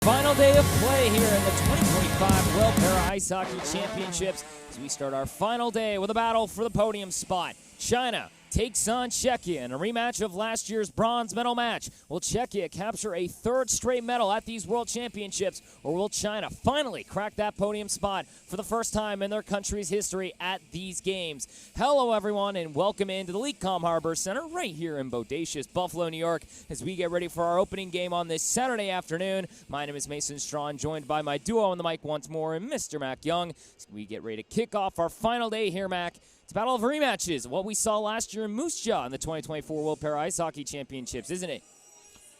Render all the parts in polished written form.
Final day of play here in the 2025 World Para Ice Hockey Championships as we start our final day with a battle for the podium spot. China takes on Czechia in a rematch of last year's bronze medal match. Will Czechia capture a third straight medal at these World Championships, or will China finally crack that podium spot for the first time in their country's history at these games? Hello, everyone, and welcome into the Lecom Harbor Center right here in bodacious Buffalo, New York, as we get ready for our opening game on this Saturday afternoon. My name is Mason Strawn, joined by my duo on the mic once more, and Mr. Mac Young. As we get ready to kick off our final day here, Mac. It's a battle of rematches, what we saw last year in Moose Jaw in the 2024 World Para Ice Hockey Championships, isn't it?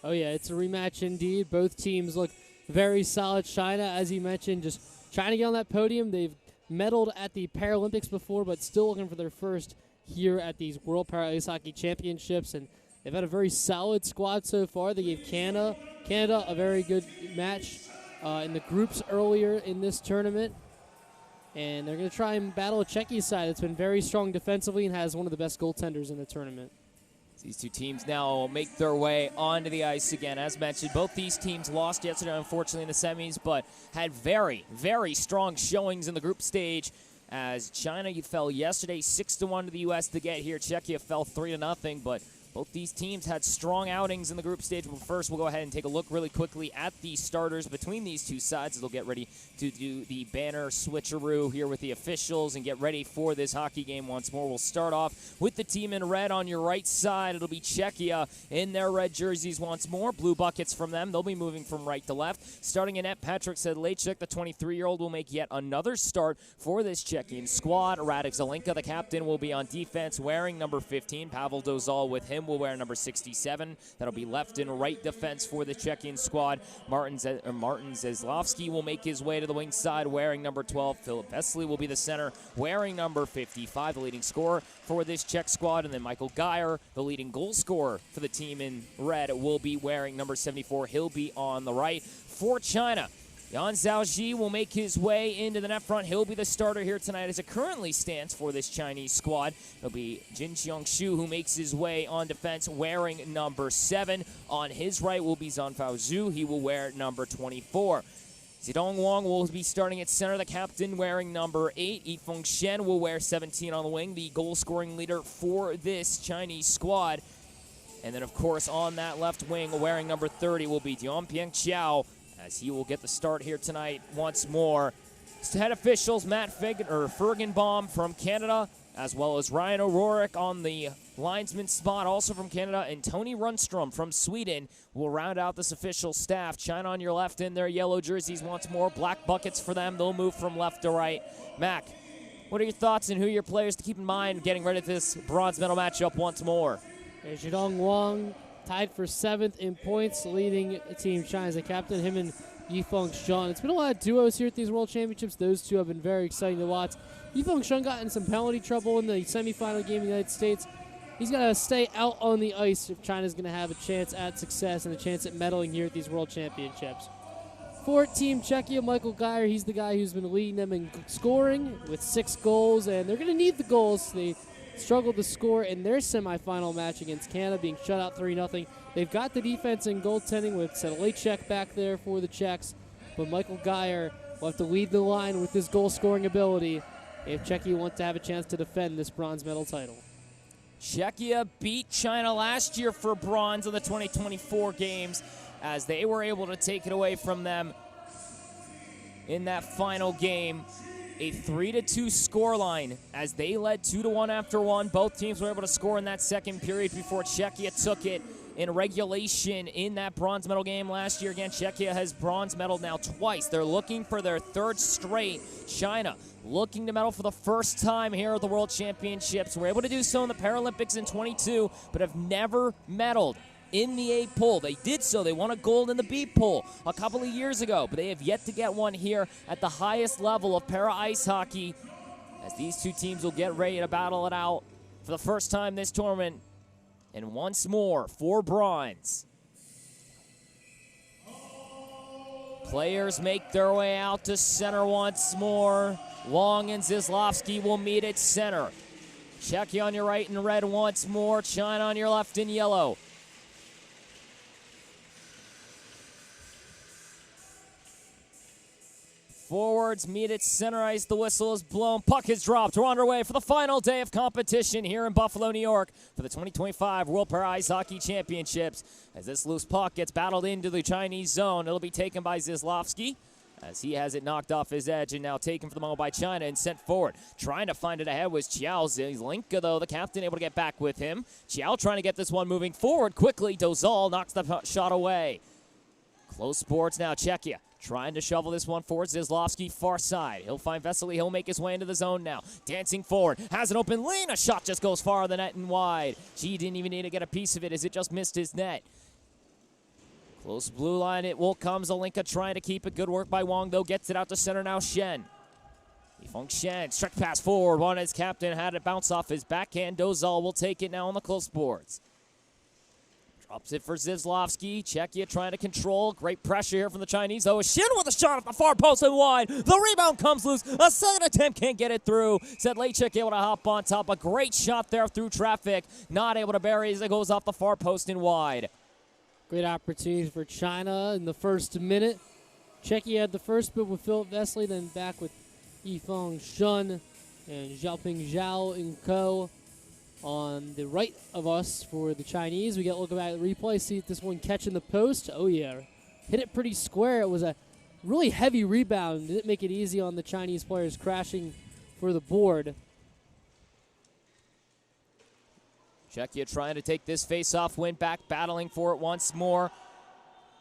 Oh, yeah, it's a rematch indeed. Both teams look very solid. China, as you mentioned, just trying to get on that podium. They've medaled at the Paralympics before, but still looking for their first here at these World Para Ice Hockey Championships. And they've had a very solid squad so far. They gave Canada a very good match in the groups earlier in this tournament. And they're going to try and battle Czechia's side. It's been very strong defensively and has one of the best goaltenders in the tournament. These two teams now make their way onto the ice again. As mentioned, both these teams lost yesterday, unfortunately, in the semis, but had very, very strong showings in the group stage. As China fell yesterday 6-1 to the U.S. to get here. Czechia fell 3-0, but both these teams had strong outings in the group stage. But first, we'll go ahead and take a look really quickly at the starters between these two sides as they'll get ready to do the banner switcheroo here with the officials and get ready for this hockey game once more. We'll start off with the team in red on your right side. It'll be Czechia in their red jerseys once more. Blue buckets from them. They'll be moving from right to left. Starting in net, Patrick Sedlacek, the 23-year-old, will make yet another start for this Czechian squad. Radek Zelenka, the captain, will be on defense wearing number 15. Pavel Dozal with him will wear number 67. That'll be left and right defense for the Czechian squad. Martin Zeslovsky will make his way to the wing side wearing number 12. Filip Vesley will be the center wearing number 55, the leading scorer for this Czech squad. And then Michael Geyer, the leading goal scorer for the team in red, will be wearing number 74. He'll be on the right. For China, Yan Zhaoji will make his way into the net front. He'll be the starter here tonight as it currently stands for this Chinese squad. It'll be Jin Xiangshu who makes his way on defense wearing number 7. On his right will be Zanfao Zhu. He will wear number 24. Zidong Wang will be starting at center, the captain wearing number 8. Yifeng Shen will wear 17 on the wing, the goal-scoring leader for this Chinese squad. And then, of course, on that left wing wearing number 30 will be Dianpieng Qiao, as he will get the start here tonight once more. Head officials, Matt Fergenbaum from Canada, as well as Ryan O'Rourke on the linesman spot, also from Canada, and Tony Rundstrom from Sweden will round out this official staff. China on your left in their yellow jerseys once more. Black buckets for them. They'll move from left to right. Mac, what are your thoughts and who are your players to keep in mind getting ready for this bronze medal matchup once more? There's Zidong Wang, tied for 7th in points, leading Team China as a captain, him and Yifeng Shen. It's been a lot of duos here at these World Championships. Those two have been very exciting to watch. Yifeng Shen got in some penalty trouble in the semifinal game in the United States. He's got to stay out on the ice if China's going to have a chance at success and a chance at medaling here at these World Championships. For Team Czechia, Michael Geyer, he's the guy who's been leading them in scoring with 6 goals, and they're going to need the goals. They struggled to score in their semifinal match against Canada, being shut out 3-0. They've got the defense and goaltending with Sedlacek back there for the Czechs, but Michael Geyer will have to lead the line with his goal-scoring ability if Czechia wants to have a chance to defend this bronze medal title. Czechia beat China last year for bronze in the 2024 games as they were able to take it away from them in that final game. A 3-2 scoreline as they led 2-1 after one. Both teams were able to score in that second period before Czechia took it in regulation in that bronze medal game last year. Again, Czechia has bronze medaled now twice. They're looking for their 3rd straight. China looking to medal for the first time here at the World Championships. Were able to do so in the Paralympics in 22, but have never medaled in the A pool. They did so. They won a gold in the B pool a couple of years ago, but they have yet to get one here at the highest level of para ice hockey as these two teams will get ready to battle it out for the first time this tournament. And once more for bronze. Players make their way out to center once more. Wang and Zeslovsky will meet at center. Czechia on your right in red once more. China on your left in yellow. Forwards meet at center ice. The whistle is blown. Puck is dropped. We're underway for the final day of competition here in Buffalo, New York for the 2025 World Para Ice Hockey Championships. As this loose puck gets battled into the Chinese zone, it'll be taken by Zizlovsky as he has it knocked off his edge and now taken for the moment by China and sent forward. Trying to find it ahead was Chiao. Zelenka, though, the captain, able to get back with him. Chiao trying to get this one moving forward quickly. Dozal knocks the shot away. Close sports now. Czechia trying to shovel this one forward. Zizlovsky far side. He'll find Vesely. He'll make his way into the zone now. Dancing forward. Has an open lane. A shot just goes far of the net and wide. He didn't even need to get a piece of it as it just missed his net. Close blue line. It will come. Zelenka trying to keep it. Good work by Wong, though. Gets it out to center now. Shen. Yifeng Shen. Stretch pass forward. One as captain had it bounce off his backhand. Dozal will take it now on the close boards. Drops it for Zizlovsky. Czechia trying to control. Great pressure here from the Chinese, though. Shin with a shot at the far post and wide. The rebound comes loose. A second attempt can't get it through. Sedlacek able to hop on top. A great shot there through traffic. Not able to bury as it goes off the far post and wide. Great opportunity for China in the first minute. Czechia had the first bit with Philip Vesely, then back with Yifeng Shun and Xiaoping Zhao and co. On the right of us for the Chinese. We get a look at the replay, see if this one catching the post. Oh, yeah. Hit it pretty square. It was a really heavy rebound. Didn't make it easy on the Chinese players crashing for the board. Czechia trying to take this face-off, win back, battling for it once more.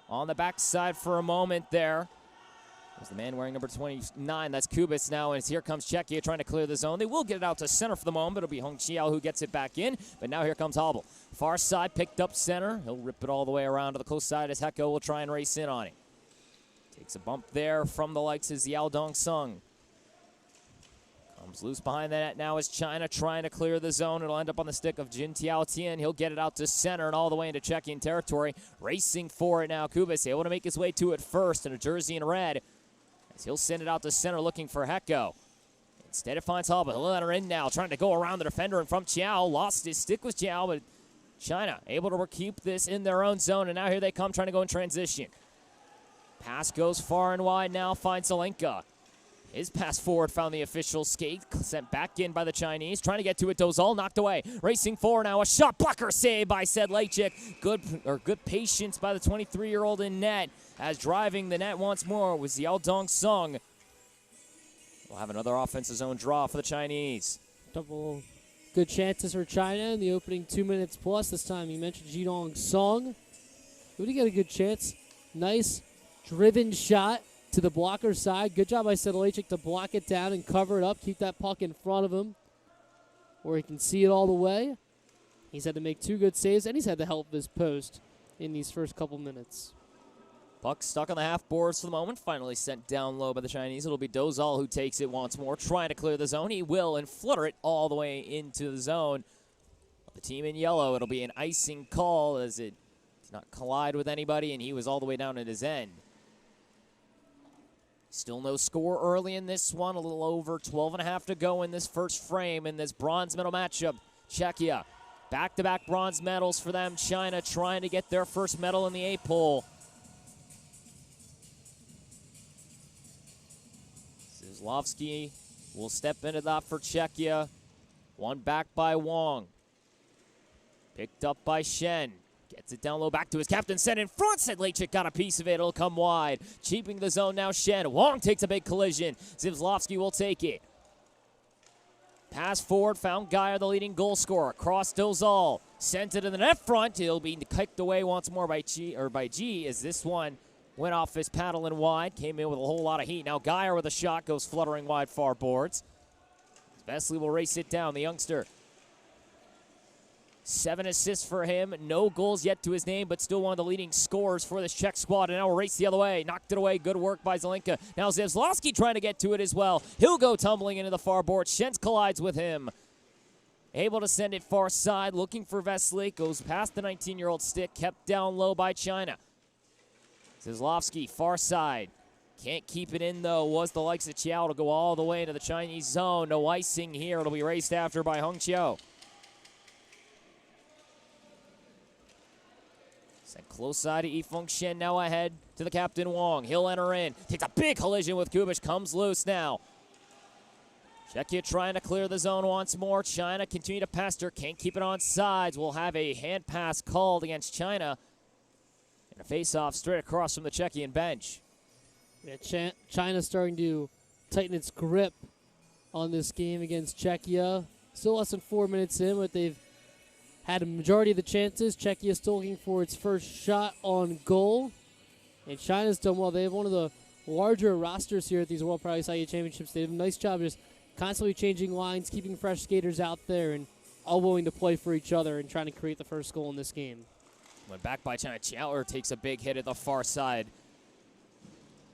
On the backside for a moment there. There's the man wearing number 29. That's Kubis now, and here comes Czechia trying to clear the zone. They will get it out to center for the moment, but it'll be Hong Chiao who gets it back in. But now here comes Hobble. Far side, picked up center. He'll rip it all the way around to the close side as Hecko will try and race in on it. Takes a bump there from the likes of Xiao Dong-sung. Comes loose behind the net now as China trying to clear the zone. It'll end up on the stick of Jin Tiao-Tien. He'll get it out to center and all the way into Czechian territory. Racing for it now. Kubis able to make his way to it first in a jersey in red. He'll send it out to center looking for Hecko. Instead it finds Hall, but he'll let her in now, trying to go around the defender and from Chiao. Lost his stick with Chiao, but China able to keep this in their own zone, and now here they come trying to go in transition. Pass goes far and wide now, finds Zelenka. His pass forward found the official skate, sent back in by the Chinese. Trying to get to it, Dozal knocked away. Racing forward now, a shot blocker save by Sedlacek. Good patience by the 23-year-old in net. As driving the net once more was Xiao Dong-sung. We'll have another offensive zone draw for the Chinese. Double good chances for China in the opening 2 minutes plus. This time you mentioned Ji Dong-sung. Would he get a good chance? Nice driven shot to the blocker side. Good job by Sedlacek to block it down and cover it up. Keep that puck in front of him where he can see it all the way. He's had to make 2 good saves, and he's had the help of his post in these first couple minutes. Puck stuck on the half boards for the moment. Finally sent down low by the Chinese. It'll be Dozal who takes it once more, trying to clear the zone. He will and flutter it all the way into the zone. The team in yellow, it'll be an icing call as it did not collide with anybody, and he was all the way down at his end. Still no score early in this one. A little over 12.5 to go in this first frame in this bronze medal matchup. Czechia, back-to-back bronze medals for them. China trying to get their first medal in the A poll. Zizlovsky will step into that for Czechia. One back by Wong. Picked up by Shen. Gets it down low, back to his captain, sent in front. Sedlacek got a piece of it. It'll come wide. Cheaping the zone now, Shen. Wong takes a big collision. Zizlovsky will take it. Pass forward, found Geyer, the leading goal scorer. Cross Dozal. Sent it in the net front. It'll be kicked away once more by G as this one went off his paddle and wide. Came in with a whole lot of heat. Now Geyer with a shot goes fluttering wide far boards. Vesely will race it down, the youngster. 7 assists for him. No goals yet to his name, but still one of the leading scorers for this Czech squad. And now we'll race the other way. Knocked it away. Good work by Zelenka. Now Zizlovsky trying to get to it as well. He'll go tumbling into the far board. Shens collides with him. Able to send it far side. Looking for Vesely. Goes past the 19-year-old stick. Kept down low by China. Zizlovsky far side. Can't keep it in, though. Was the likes of Chiao to go all the way into the Chinese zone. No icing here. It'll be raced after by Hong Chiao. Sent close side to Yifeng Shen, now ahead to the captain Wong. He'll enter in. Takes a big collision with Kubish. Comes loose now. Czechia trying to clear the zone once more. China continue to pester. Can't keep it on sides. We'll have a hand pass called against China. And a face-off straight across from the Czechian bench. Yeah, China's starting to tighten its grip on this game against Czechia. Still less than 4 minutes in, but they've had a majority of the chances. Czechia still looking for its first shot on goal. And China's done well. They have one of the larger rosters here at these World Paralympic Hockey Championships. They have a nice job just constantly changing lines, keeping fresh skaters out there, and all willing to play for each other and trying to create the first goal in this game. Went back by China. Chowler takes a big hit at the far side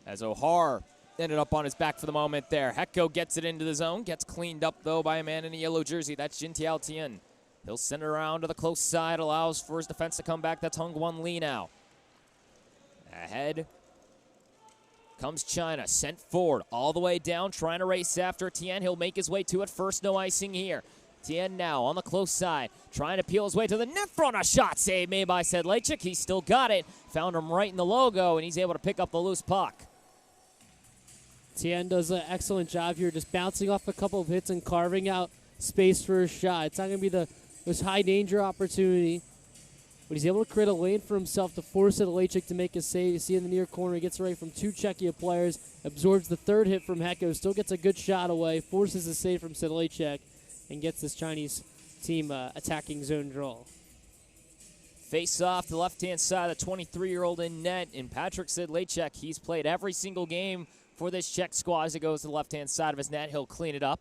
as O'Hare ended up on his back for the moment there. Hecko gets it into the zone. Gets cleaned up, though, by a man in a yellow jersey. That's Jin Tiao Tien. He'll send it around to the close side. Allows for his defense to come back. That's Hung Guan Li now. Ahead comes China. Sent forward all the way down. Trying to race after Tien. He'll make his way to it. First, no icing here. Tien now on the close side. Trying to peel his way to the net front. A shot save made by Sedlacek. He still got it. Found him right in the logo, and he's able to pick up the loose puck. Tien does an excellent job here, just bouncing off a couple of hits and carving out space for a shot. It's not going to be the most high-danger opportunity, but he's able to create a lane for himself to force Sedlacek to make a save. You see in the near corner, he gets away from two Czechia players, absorbs the third hit from Hecko, still gets a good shot away, forces a save from Sedlacek, and gets this Chinese team attacking zone draw. Face off the left-hand side, the 23-year-old in net, and Patrick Sedlacek, he's played every single game for this Czech squad. As it goes to the left-hand side of his net, he'll clean it up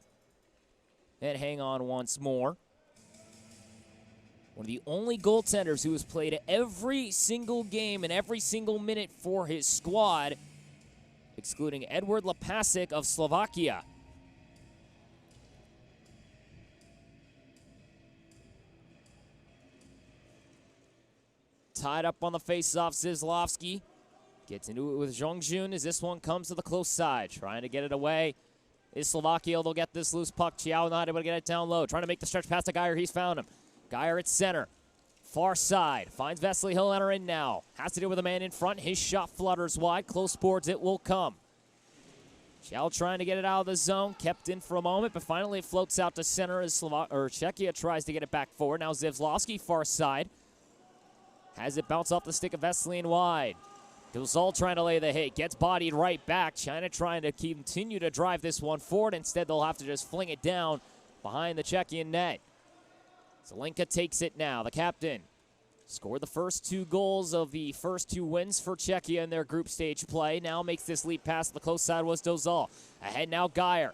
and hang on once more. One of the only goaltenders who has played every single game and every single minute for his squad, excluding Edward Lapasic of Slovakia. Tied up on the face-off, Zizlovsky gets into it with Zhongjun as this one comes to the close side. Trying to get it away is Slovakia. They'll get this loose puck. Chiao not able to get it down low. Trying to make the stretch past to Geyer. He's found him. Geyer at center. Far side. Finds Vesely. He'll enter in now. Has to deal with a man in front. His shot flutters wide. Close boards. It will come. Chiao trying to get it out of the zone. Kept in for a moment, but finally it floats out to center as Czechia tries to get it back forward. Now Zivlowski far side. Has it bounce off the stick of Vesely and wide. Guzal trying to lay the hit. Gets bodied right back. China trying to continue to drive this one forward. Instead, they'll have to just fling it down behind the Czechian net. Zelenka takes it now. The captain scored the first two goals of the first two wins for Czechia in their group stage play. Now makes this leap past the close side was Dozal. Ahead now Geyer.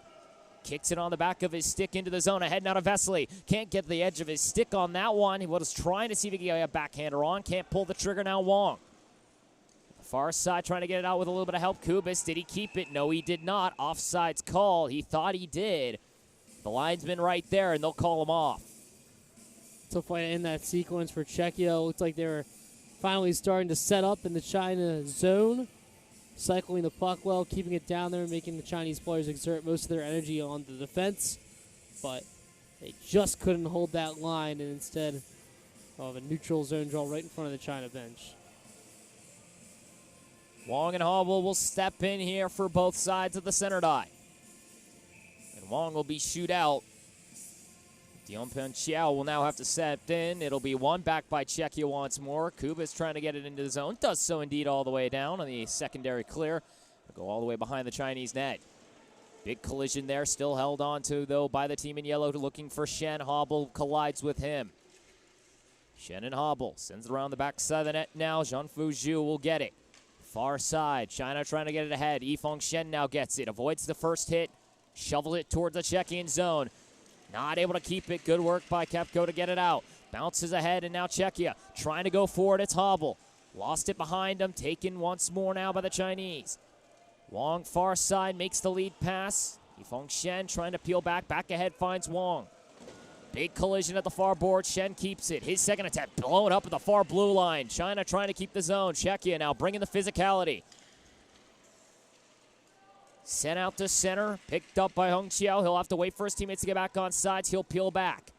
Kicks it on the back of his stick into the zone. Ahead now to Vesely. Can't get the edge of his stick on that one. He was trying to see if he could get a backhander on. Can't pull the trigger now. Wong. The far side trying to get it out with a little bit of help. Kubis. Did he keep it? No, he did not. Offside's call. He thought he did. The linesman right there, and they'll call him off. So far in that sequence for Czechia, looks like they were finally starting to set up in the China zone. Cycling the puck well, keeping it down there, making the Chinese players exert most of their energy on the defense. But they just couldn't hold that line, and instead of a neutral zone draw right in front of the China bench. Wong and Hobble will step in here for both sides of the center die. And Wong will be shoot out. Diompian Chiao will now have to step in. It'll be one back by Czechia once more. Kuba's trying to get it into the zone. Does so indeed all the way down on the secondary clear. Go all the way behind the Chinese net. Big collision there, still held on to, though, by the team in yellow looking for Shen. Hobble collides with him. Shen and Hobble sends it around the back side of the net now. Jean-Fu Zhu will get it. Far side, China trying to get it ahead. Yifeng Shen now gets it. Avoids the first hit. Shoveled it towards the Czechian zone. Not able to keep it. Good work by Kepko to get it out. Bounces ahead, and now Czechia trying to go forward. It's Hobble. Lost it behind him. Taken once more now by the Chinese. Wong far side makes the lead pass. Yifeng Shen trying to peel back. Back ahead finds Wong. Big collision at the far board. Shen keeps it. His second attempt blown up at the far blue line. China trying to keep the zone. Czechia now bringing the physicality. Sent out to center. Picked up by Hung Chiao. He'll have to wait for his teammates to get back on sides. He'll peel back.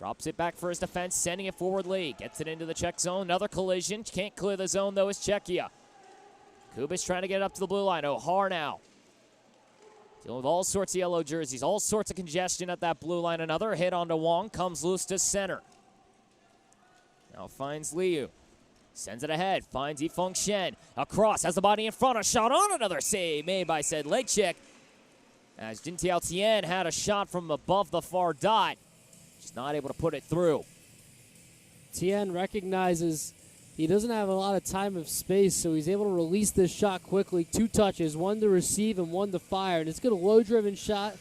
Drops it back for his defense, sending it forward Lee. Gets it into the Czech zone. Another collision. Can't clear the zone, though, is Czechia. Kubis trying to get it up to the blue line. O'Hare now. Dealing with all sorts of yellow jerseys, all sorts of congestion at that blue line. Another hit onto Wong. Comes loose to center. Now finds Liu. Sends it ahead. Finds Yifeng Shen. Across. Has the body in front. A shot on. Another save made by said Lechik. As Jin Tiao Tien had a shot from above the far dot. Just not able to put it through. Tien recognizes he doesn't have a lot of time of space, so he's able to release this shot quickly. 2 touches, 1 to receive and 1 to fire. And it's a low-driven shot.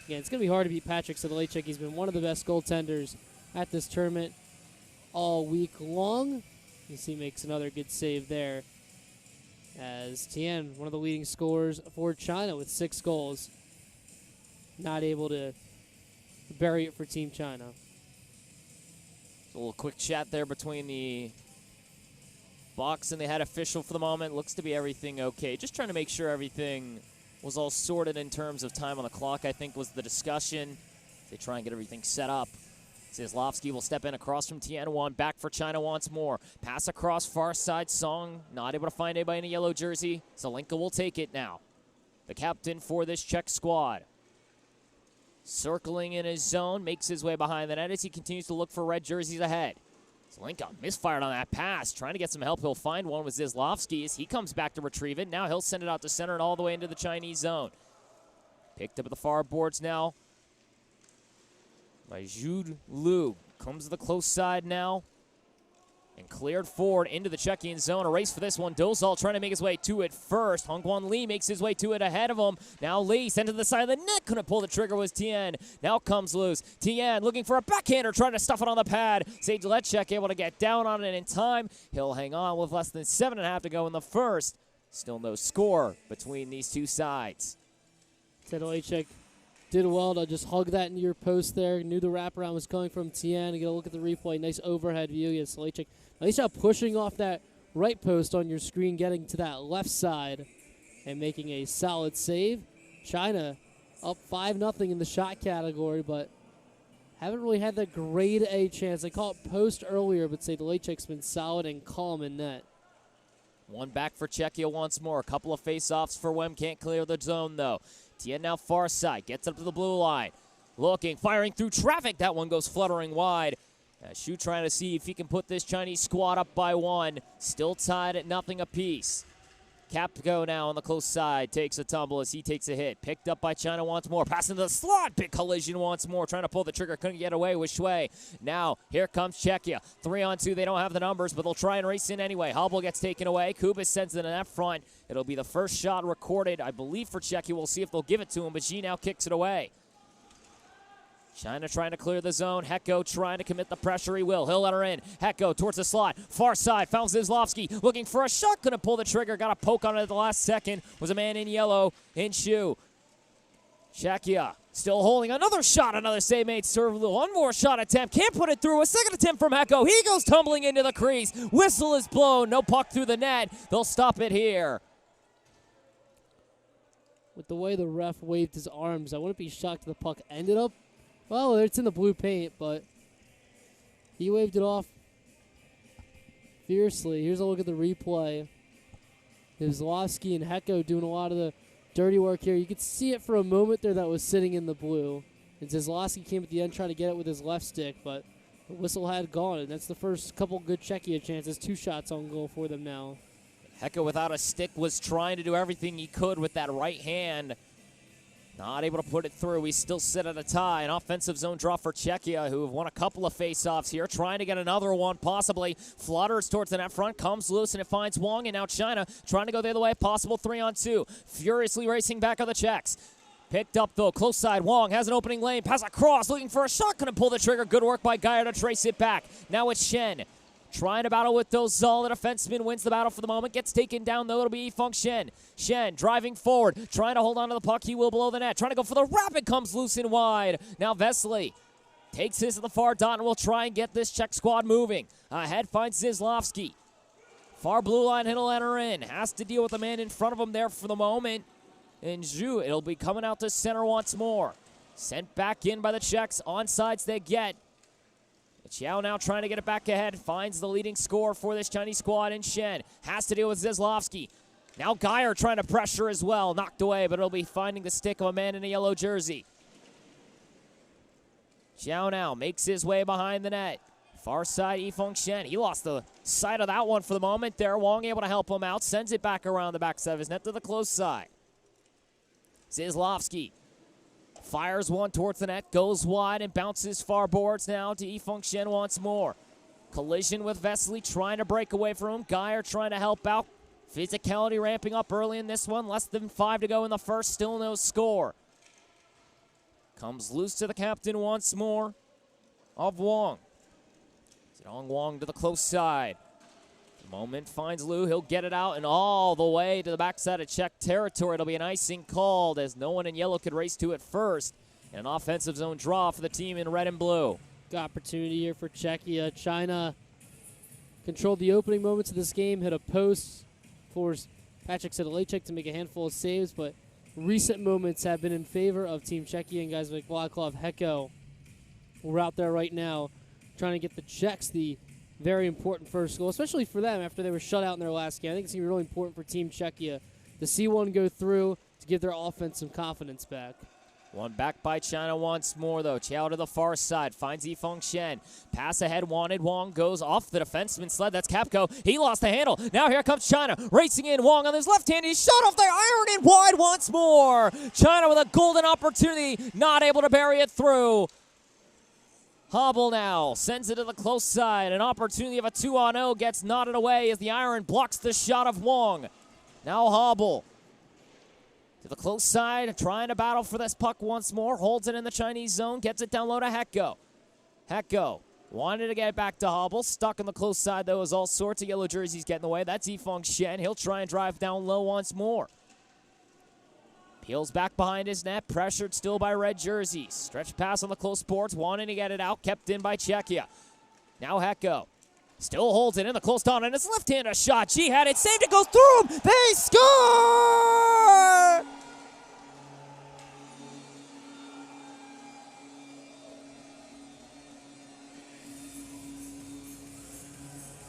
Again, it's going to be hard to beat Patrick Sedlacek. He's been one of the best goaltenders at this tournament all week long. You see he makes another good save there. As Tien, one of the leading scorers for China with 6 goals. Not able to bury it for Team China. A little quick chat there between the box and the head official for the moment. Looks to be everything okay. Just trying to make sure everything was all sorted in terms of time on the clock, I think was the discussion. They try and get everything set up. Zizlovsky will step in across from Tianwan. Back for China once more. Pass across far side. Song not able to find anybody in a yellow jersey. Zelenka will take it now. The captain for this Czech squad. Circling in his zone. Makes his way behind the net as he continues to look for red jerseys ahead. Zelenka misfired on that pass. Trying to get some help. He'll find one with Zizlovsky as he comes back to retrieve it. Now he'll send it out to center and all the way into the Chinese zone. Picked up at the far boards now by Zhu Lu. Comes to the close side now. And cleared forward into the Czechian zone. A race for this one. Dozal trying to make his way to it first. Hongguan Lee makes his way to it ahead of him. Now Lee sent to the side of the net. Couldn't pull the trigger was Tien. Now comes loose. Tien looking for a backhander. Trying to stuff it on the pad. Sage Letchek able to get down on it in time. He'll hang on with less than 7.5 to go in the first. Still no score between these two sides. Sedlacek did well to just hug that near post there. Knew the wraparound was coming from Tien. Get a look at the replay. Nice overhead view. Yes, Sedlacek. Nice job pushing off that right post on your screen, getting to that left side and making a solid save. China up 5-0 in the shot category, but haven't really had the grade A chance. They call it post earlier, but Sedlacek's been solid and calm in net. One back for Czechia once more. A couple of face-offs for Wem. Can't clear the zone, though. Tien now far side. Gets up to the blue line. Looking, firing through traffic. That one goes fluttering wide. Shu trying to see if he can put this Chinese squad up by 1. Still tied at 0 apiece. Capco now on the close side. Takes a tumble as he takes a hit. Picked up by China once more. Passing to the slot. Big collision once more. Trying to pull the trigger. Couldn't get away with Shui. Now here comes Czechia. 3-on-2. They don't have the numbers, but they'll try and race in anyway. Hubble gets taken away. Kubis sends it in that front. It'll be the first shot recorded, I believe, for Czechia. We'll see if they'll give it to him, but Xi now kicks it away. China trying to clear the zone. Hecko trying to commit the pressure. He will. He'll let her in. Hecko towards the slot. Far side. Found Zizlovsky looking for a shot. Couldn't pull the trigger. Got a poke on it at the last second. Was a man in yellow in Shu. Czechia still holding another shot. Another save made. Serve one more shot attempt. Can't put it through. A second attempt from Hecko. He goes tumbling into the crease. Whistle is blown. No puck through the net. They'll stop it here. With the way the ref waved his arms, I wouldn't be shocked if the puck ended up. Well, it's in the blue paint, but he waved it off fiercely. Here's a look at the replay. Zizlovsky and Hecko doing a lot of the dirty work here. You could see it for a moment there that was sitting in the blue. And Zizlovsky came at the end trying to get it with his left stick, but the whistle had gone, and that's the first couple good Czechia chances. 2 shots on goal for them now. Hecko without a stick was trying to do everything he could with that right hand. Not able to put it through. We still sit at a tie. An offensive zone draw for Czechia, who have won a couple of face-offs here. Trying to get another one, possibly. Flutters towards the net front. Comes loose, and it finds Wong. And now China trying to go the other way. Possible 3-on-2. Furiously racing back on the Czechs. Picked up, though. Close side. Wong has an opening lane. Pass across. Looking for a shot. Couldn't pull the trigger. Good work by Geyer to trace it back. Now it's Shen. Trying to battle with Dozal. The defenseman wins the battle for the moment. Gets taken down, though. It'll be Yifeng Shen. Shen driving forward. Trying to hold on to the puck. He will below the net. Trying to go for the rapid. Comes loose and wide. Now Vesely takes his at the far dot and will try and get this Czech squad moving. Ahead finds Zizlovsky. Far blue line. He'll enter in. Has to deal with the man in front of him there for the moment. And Zhu, it'll be coming out to center once more. Sent back in by the Czechs. Onsides they get. Qiao now trying to get it back ahead. Finds the leading scorer for this Chinese squad in Shen. Has to deal with Zizlovsky. Now Geyer trying to pressure as well. Knocked away, but it'll be finding the stick of a man in a yellow jersey. Qiao now makes his way behind the net. Far side, Yifeng Shen. He lost the sight of that one for the moment there. Wong able to help him out. Sends it back around the backside of his net to the close side. Zizlovsky fires one towards the net. Goes wide and bounces far boards now to Yifeng Shen once more. Collision with Vesely trying to break away from him. Geyer trying to help out. Physicality ramping up early in this one. Less than 5 to go in the first. Still no score. Comes loose to the captain once more of Wong. Zidong Wong to the close side. The moment finds Liu. He'll get it out and all the way to the backside of Czech territory. It'll be an icing called as no one in yellow could race to it first. And an offensive zone draw for the team in red and blue. Good opportunity here for Czechia. China controlled the opening moments of this game, hit a post, forced Patrick Sedlacek to make a handful of saves, but recent moments have been in favor of Team Czechia, and guys like Vladislav Hecko, we're out there right now trying to get the Czechs the very important first goal, especially for them after they were shut out in their last game. I think it's going to be really important for Team Czechia to see one go through to give their offense some confidence back. One back by China once more, though. Qiao to the far side. Finds Yifeng Shen. Pass ahead wanted. Wong goes off the defenseman sled. That's Kapko. He lost the handle. Now here comes China. Racing in. Wong on his left hand. He's shot off the iron and wide once more. China with a golden opportunity. Not able to bury it through. Hobble now sends it to the close side. An opportunity of a 2-on-0 gets knotted away as the iron blocks the shot of Wong. Now Hobble to the close side, trying to battle for this puck once more. Holds it in the Chinese zone, gets it down low to Hecko. Hecko wanted to get it back to Hobble. Stuck on the close side, though, as all sorts of yellow jerseys get in the way. That's Yifeng Shen. He'll try and drive down low once more. Peels back behind his net, pressured still by red jerseys. Stretch pass on the close boards, wanting to get it out, kept in by Czechia. Now Hecko still holds it in the close down, and his left-handed shot. G had it saved, it goes through him. They score!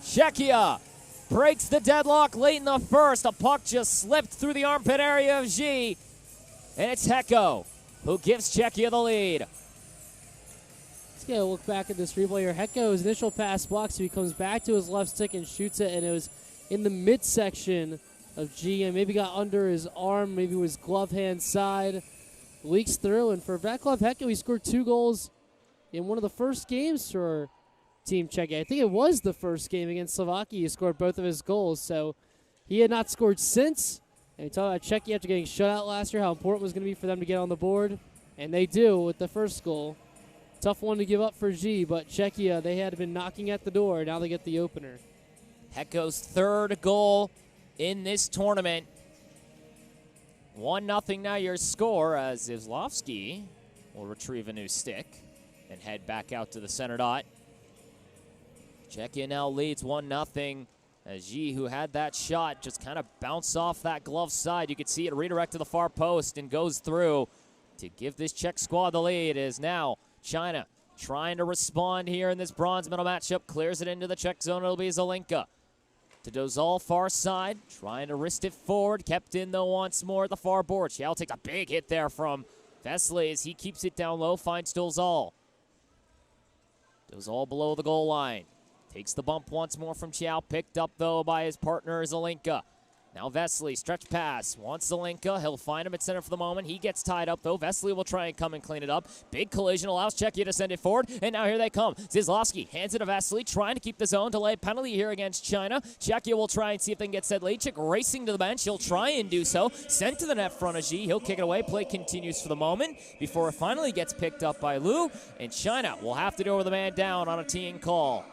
Czechia breaks the deadlock late in the first. A puck just slipped through the armpit area of G. And it's Hecko who gives Czechia the lead. Let's get a look back at this replay here. Hecko's initial pass blocks, so he comes back to his left stick and shoots it, and it was in the midsection of G, and maybe got under his arm, maybe it was glove hand side. Leaks through, and for Václav Hecko, he scored 2 goals in one of the first games for Team Czechia. I think it was the first game against Slovakia. He scored both of his goals, so he had not scored since. And we talked about Czechia after getting shut out last year, how important it was going to be for them to get on the board, and they do with the first goal. Tough one to give up for G, but Czechia, they had been knocking at the door. Now they get the opener. Hecko's 3rd goal in this tournament. 1-0 now your score as Zizlovsky will retrieve a new stick and head back out to the center dot. Czechia now leads 1-0 as G, who had that shot, just kind of bounced off that glove side. You could see it redirect to the far post and goes through to give this Czech squad the lead. It is now China trying to respond here in this bronze medal matchup. Clears it into the Czech zone. It'll be Zelenka to Dozal, far side. Trying to wrist it forward. Kept in, though, once more at the far board. Xiao takes a big hit there from Vesely as he keeps it down low. Finds Dozal. Dozal below the goal line. Takes the bump once more from Xiao. Picked up, though, by his partner, Zelenka. Now Vesely, stretch pass, wants Zelenka. He'll find him at center for the moment. He gets tied up, though. Vesely will try and come and clean it up. Big collision allows Czechia to send it forward, and now here they come. Zizlovsky hands it to Vesely, trying to keep the zone. Delay penalty here against China. Czechia will try and see if they can get Sedlacek racing to the bench. He'll try and do so. Sent to the net front of G. He'll kick it away. Play continues for the moment before it finally gets picked up by Liu, and China will have to do with the man down on a teeing call.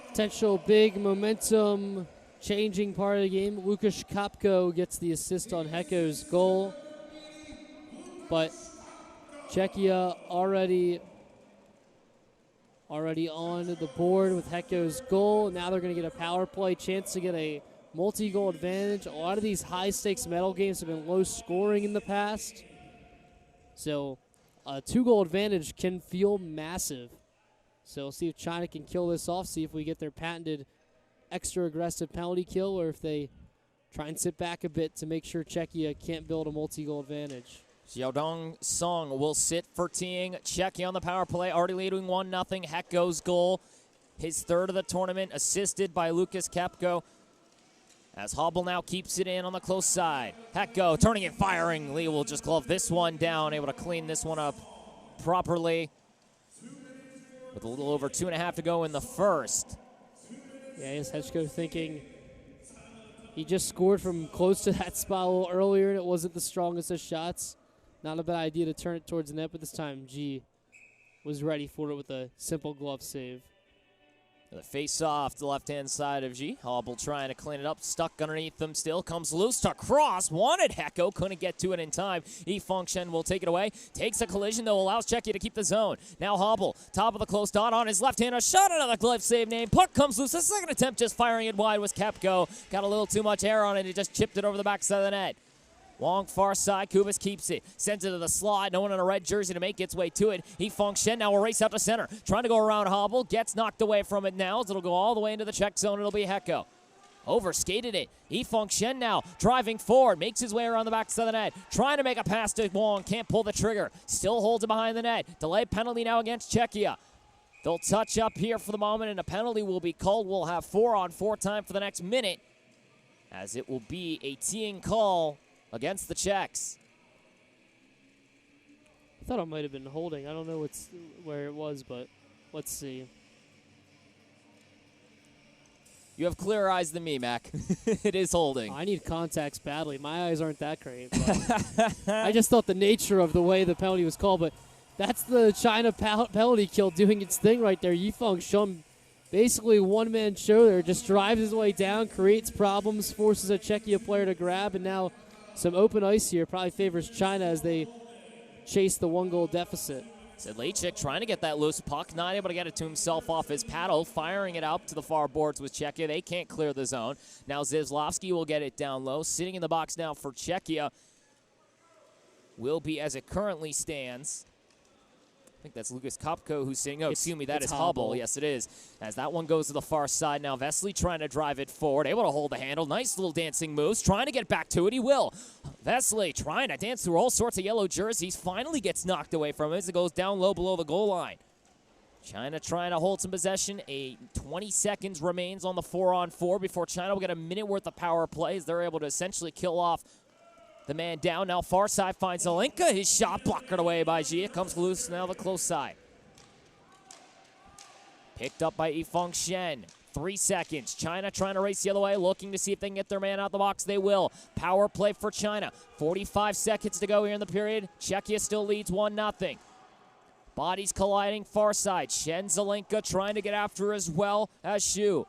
Potential big momentum changing part of the game. Łukasz Kapko gets the assist on Hecko's goal. But Czechia already on the board with Hecko's goal. Now they're going to get a power play chance to get a multi-goal advantage. A lot of these high-stakes medal games have been low scoring in the past. So a 2-goal advantage can feel massive So we'll see if China can kill this off, see if we get their patented extra aggressive penalty kill, or if they try and sit back a bit to make sure Czechia can't build a multi-goal advantage. Xiaodong Song will sit for teeing Czechia on the power play, already leading 1-0. Hecko's goal, his third of the tournament, assisted by Lucas Kepko. As Hobble now keeps it in on the close side. Hecko turning and firing. Lee will just glove this one down, able to clean this one up properly. With a little over 2.5 to go in the first. Yeah, here's Hechko thinking he just scored from close to that spot a little earlier, and it wasn't the strongest of shots. Not a bad idea to turn it towards the net, but this time G was ready for it with a simple glove save. The face-off to the left-hand side of G. Hobble trying to clean it up, stuck underneath them still. Comes loose to cross. Wanted Hecko, couldn't get to it in time. Yifeng Shen will take it away. Takes a collision, though, allows Czechia to keep the zone. Now Hobble, top of the close dot on his left hand. A shot, another glove save name. Puck comes loose. The second attempt just firing it wide was Kepko. Got a little too much air on it. He just chipped it over the backside of the net. Long far side, Kubas keeps it. Sends it to the slide. No one in a red jersey to make its way to it. Yifeng Shen now will race out to center. Trying to go around Hobble. Gets knocked away from it now. It'll go all the way into the Czech zone. It'll be Hecko. Overskated it. Yifeng Shen now driving forward. Makes his way around the backside of the net. Trying to make a pass to Wong. Can't pull the trigger. Still holds it behind the net. Delay penalty now against Czechia. They'll touch up here for the moment, and a penalty will be called. We'll have 4-on-4 time for the next minute, as it will be a teeing call against the Czechs. I thought it might have been holding. I don't know where it was, but let's see. You have clearer eyes than me, Mac. It is holding. I need contacts badly. My eyes aren't that great. I just thought the nature of the way the penalty was called, but that's the China penalty kill doing its thing right there. Yifeng Shen, basically one-man show there, just drives his way down, creates problems, forces a Czechia player to grab, and now some open ice here probably favors China as they chase the 1-goal deficit. Sedlacek trying to get that loose puck, not able to get it to himself off his paddle, firing it out to the far boards with Czechia. They can't clear the zone. Now Zizlovsky will get it down low. Sitting in the box now for Czechia will be, as it currently stands, I think that's Lucas Kopko who's sitting. Oh, excuse me, that is Hubble. Yes, it is. As that one goes to the far side now, Vesely trying to drive it forward, able to hold the handle. Nice little dancing moves, trying to get back to it. He will. Vesely trying to dance through all sorts of yellow jerseys. Finally gets knocked away from it as it goes down low below the goal line. China trying to hold some possession. 20 seconds remains on the 4-on-4 before China will get a minute worth of power plays. They're able to essentially kill off the man down. Now far side finds Zelenka. His shot blocked away by Gia. Comes loose now the close side. Picked up by Yifeng Shen. 3 seconds. China trying to race the other way, looking to see if they can get their man out the box. They will. Power play for China. 45 seconds to go here in the period. Czechia still leads 1-0. Bodies colliding far side. Shen Zelenka trying to get after as well as Shu.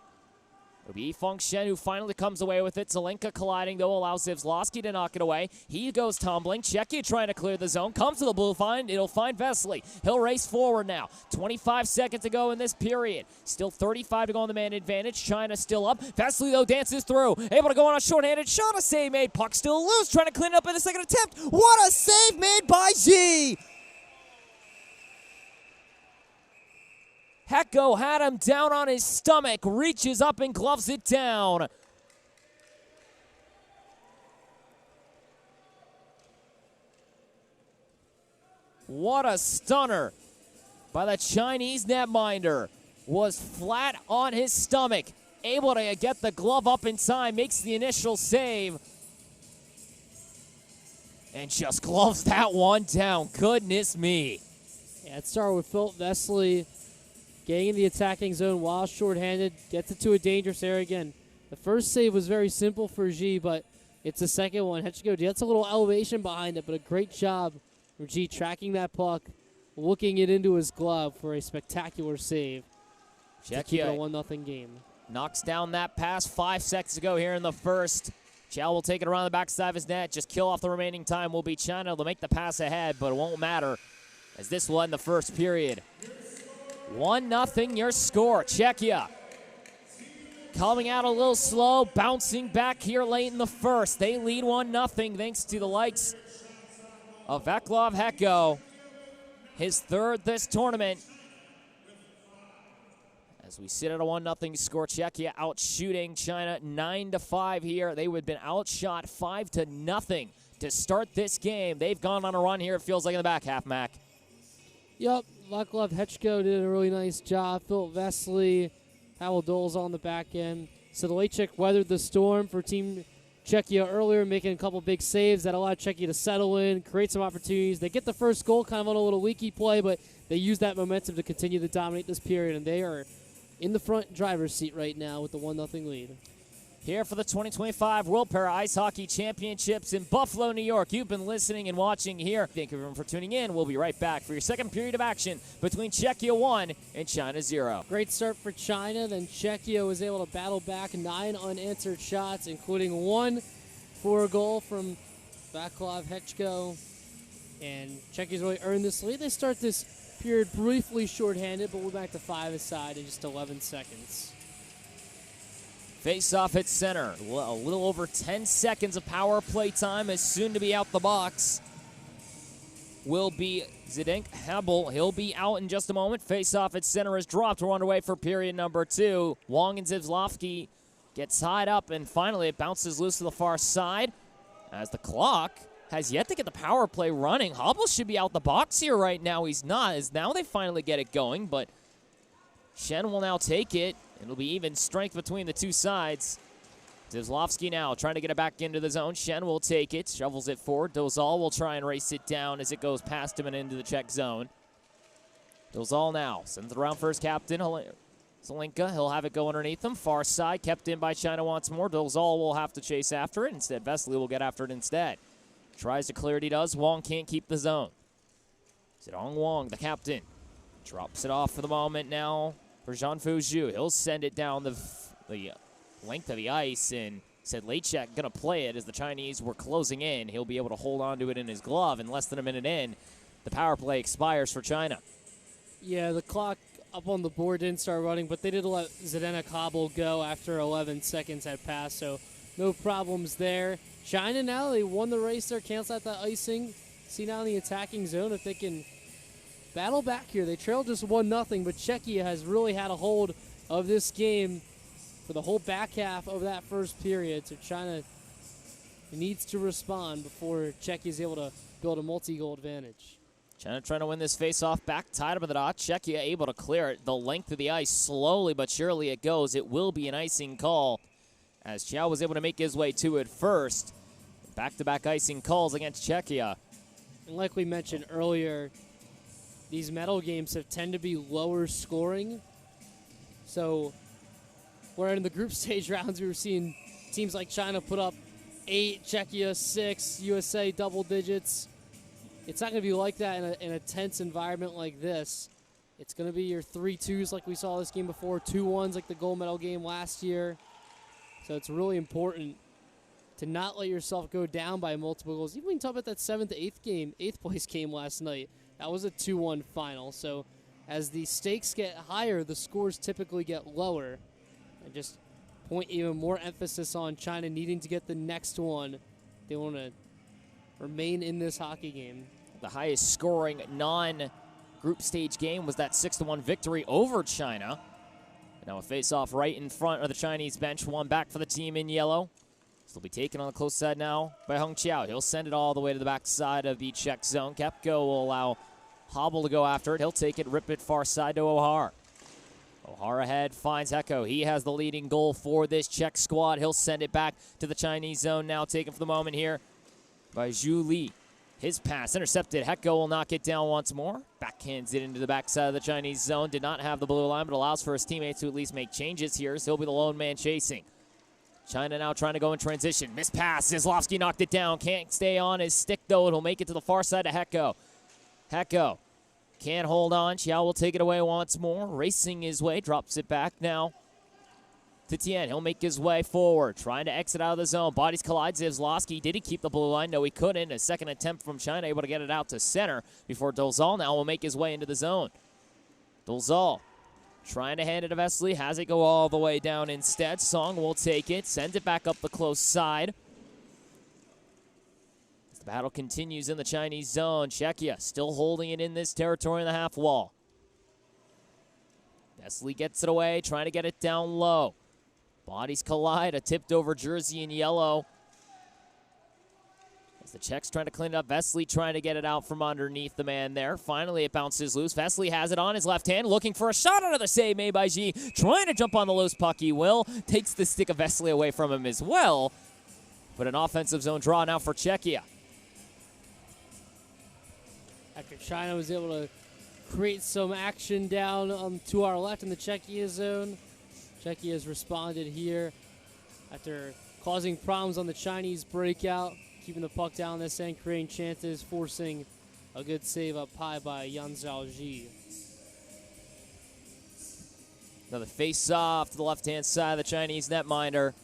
It'll be Yifeng Shen who finally comes away with it. Zelenka colliding, though, allows Zivzlowski to knock it away. He goes tumbling. Czechia trying to clear the zone. Comes to the blue line. It'll find Vesely. He'll race forward now. 25 seconds to go in this period. Still 35 to go on the man advantage. China still up. Vesely, though, dances through. Able to go on a short-handed shot. A save made. Puck still loose. Trying to clean it up in the second attempt. What a save made by G! Hecko had him down on his stomach, reaches up and gloves it down. What a stunner by the Chinese netminder. Was flat on his stomach, able to get the glove up in time, makes the initial save, and just gloves that one down. Goodness me. Yeah, it started with Philip Vesely getting in the attacking zone while shorthanded, gets it to a dangerous area again. The first save was very simple for G, but it's the second one. Hechko gets a little elevation behind it, but a great job for G tracking that puck, looking it into his glove for a spectacular save to keep it a 1-0 game. Knocks down that pass. 5 seconds to go here in the first. Chow will take it around the backside of his net. Just kill off the remaining time will be China to make the pass ahead, but it won't matter as this will end the first period. 1-0 your score. Czechia coming out a little slow, bouncing back here late in the first. They lead 1-0 thanks to the likes of Vaclav Hecko, his third this tournament. As we sit at a 1-0 score, Czechia out shooting China 9-5 here. They would have been outshot 5-0 to start this game. They've gone on a run here, it feels like, in the back half, Mac. Yep, Václav Hečko did a really nice job. Philip Vesely, Pavel Dole's on the back end. Sedlacek weathered the storm for Team Czechia earlier, making a couple big saves that allowed Czechia to settle in, create some opportunities. They get the first goal kind of on a little leaky play, but they use that momentum to continue to dominate this period, and they are in the front driver's seat right now with the 1-0 lead. Here for the 2025 World Para Ice Hockey Championships in Buffalo, New York. You've been listening and watching here. Thank you everyone for tuning in. We'll be right back for your second period of action between Czechia 1 and China 0. Great start for China. Then Czechia was able to battle back 9 unanswered shots, including 1 for a goal from Václav Hečko. And Czechia's really earned this lead. They start this period briefly shorthanded, but we're back to 5 aside in just 11 seconds. Face off at center. A little over 10 seconds of power play time is soon to be out the box. Will be Zdeněk Habel. He'll be out in just a moment. Face off at center is dropped. We're underway for period number 2. Wong and Zivzlovsky get tied up, and finally it bounces loose to the far side as the clock has yet to get the power play running. Habel should be out the box here right now. He's not, as now they finally get it going, but Shen will now take it. It'll be even strength between the two sides. Zivzlovsky now trying to get it back into the zone. Shen will take it, shovels it forward. Dozal will try and race it down as it goes past him and into the Czech zone. Dozal now sends it around for his captain, Zelinka. He'll have it go underneath him. Far side, kept in by China once more. Dozal will have to chase after it. Instead, Vesely will get after it instead. Tries to clear it, he does. Wong can't keep the zone. Zedong Wong, the captain, drops it off for the moment now for Jean-Fu Zhu. He'll send it down the length of the ice, and Sedlacek going to play it as the Chinese were closing in. He'll be able to hold on to it in his glove, and less than a minute in, the power play expires for China. Yeah, the clock up on the board didn't start running, but they did let Zdeněk Habel go after 11 seconds had passed, so no problems there. China now, they won the race there, cancel out that icing. See now in the attacking zone if they can battle back here. They trailed just 1-0, but Czechia has really had a hold of this game for the whole back half of that first period. So China needs to respond before Czechia is able to build a multi-goal advantage. China trying to win this face-off back, tied up in the dot. Czechia able to clear it the length of the ice. Slowly but surely it goes. It will be an icing call, as Chiao was able to make his way to it first. Back-to-back icing calls against Czechia. And like we mentioned earlier, these medal games have tend to be lower scoring. So where in the group stage rounds we were seeing teams like China put up 8, Czechia 6, USA double digits. It's not going to be like that in a tense environment like this. It's going to be your 3-2s like we saw this game before, 2-1s like the gold medal game last year. So it's really important to not let yourself go down by multiple goals. Even when you talk about that 7th to 8th place game last night, that was a 2-1 final. So as the stakes get higher, the scores typically get lower. And just point even more emphasis on China needing to get the next one. They want to remain in this hockey game. The highest scoring non-group stage game was that 6-1 victory over China. Now a face-off right in front of the Chinese bench. One back for the team in yellow. This will be taken on the close side now by Hung Chiao. He'll send it all the way to the back side of the Czech zone. Kepko will allow Habel to go after it. He'll take it, rip it far side to O'Hara. O'Hara ahead, finds Heko. He has the leading goal for this Czech squad. He'll send it back to the Chinese zone now, taken for the moment here by Zhu Li. His pass intercepted. Heko will knock it down once more. Backhands it into the backside of the Chinese zone. Did not have the blue line, but allows for his teammates to at least make changes here, so he'll be the lone man chasing. China now trying to go in transition. Missed pass. Zivzlovsky knocked it down. Can't stay on his stick, though. It'll make it to the far side of Heko. Heko can't hold on. Chiao will take it away once more. Racing his way. Drops it back now to Tien. He'll make his way forward. Trying to exit out of the zone. Bodies collide. Zivzlovsky. Did he keep the blue line? No, he couldn't. A second attempt from China. Able to get it out to center before Dozal now will make his way into the zone. Dozal trying to hand it to Vesely. Has it go all the way down instead. Song will take it. Sends it back up the close side. The battle continues in the Chinese zone. Czechia still holding it in this territory in the half wall. Vesely gets it away, trying to get it down low. Bodies collide, a tipped over jersey in yellow. As the Czechs trying to clean it up, Vesely trying to get it out from underneath the man there. Finally, it bounces loose. Vesely has it on his left hand, looking for a shot. Another save made by G. Trying to jump on the loose puck, he will. Takes the stick of Vesely away from him as well. But an offensive zone draw now for Czechia. After China was able to create some action down to our left in the Czechia zone, Czechia has responded here after causing problems on the Chinese breakout, keeping the puck down this end, creating chances, forcing a good save up high by Yan Zhaoji. Another face-off to the left-hand side of the Chinese netminder.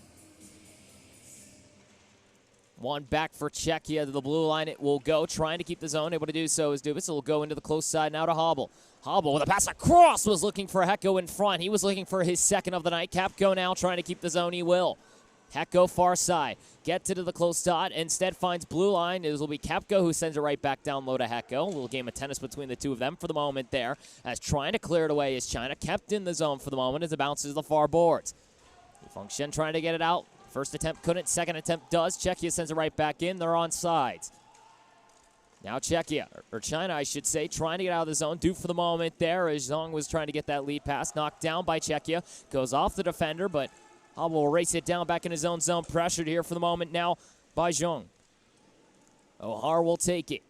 One back for Czechia to the blue line. It will go, trying to keep the zone. Able to do so is Dubas. It will go into the close side now to Hobble. Hobble with a pass across, was looking for Hecko in front. He was looking for his second of the night. Capco now trying to keep the zone. He will. Hecko far side. Gets it to the close dot. Instead finds blue line. It will be Capco who sends it right back down low to Hecko. A little game of tennis between the two of them for the moment there. As trying to clear it away is China. Kept in the zone for the moment as it bounces to the far boards. Yifeng Shen trying to get it out. First attempt couldn't. Second attempt does. Czechia sends it right back in. They're on sides. Now Czechia, or China, I should say, trying to get out of the zone. Due for the moment there as Zhang was trying to get that lead pass. Knocked down by Czechia. Goes off the defender, but Hobble will race it down back in his own zone. Pressured here for the moment now by Zhang. O'Hara will take it.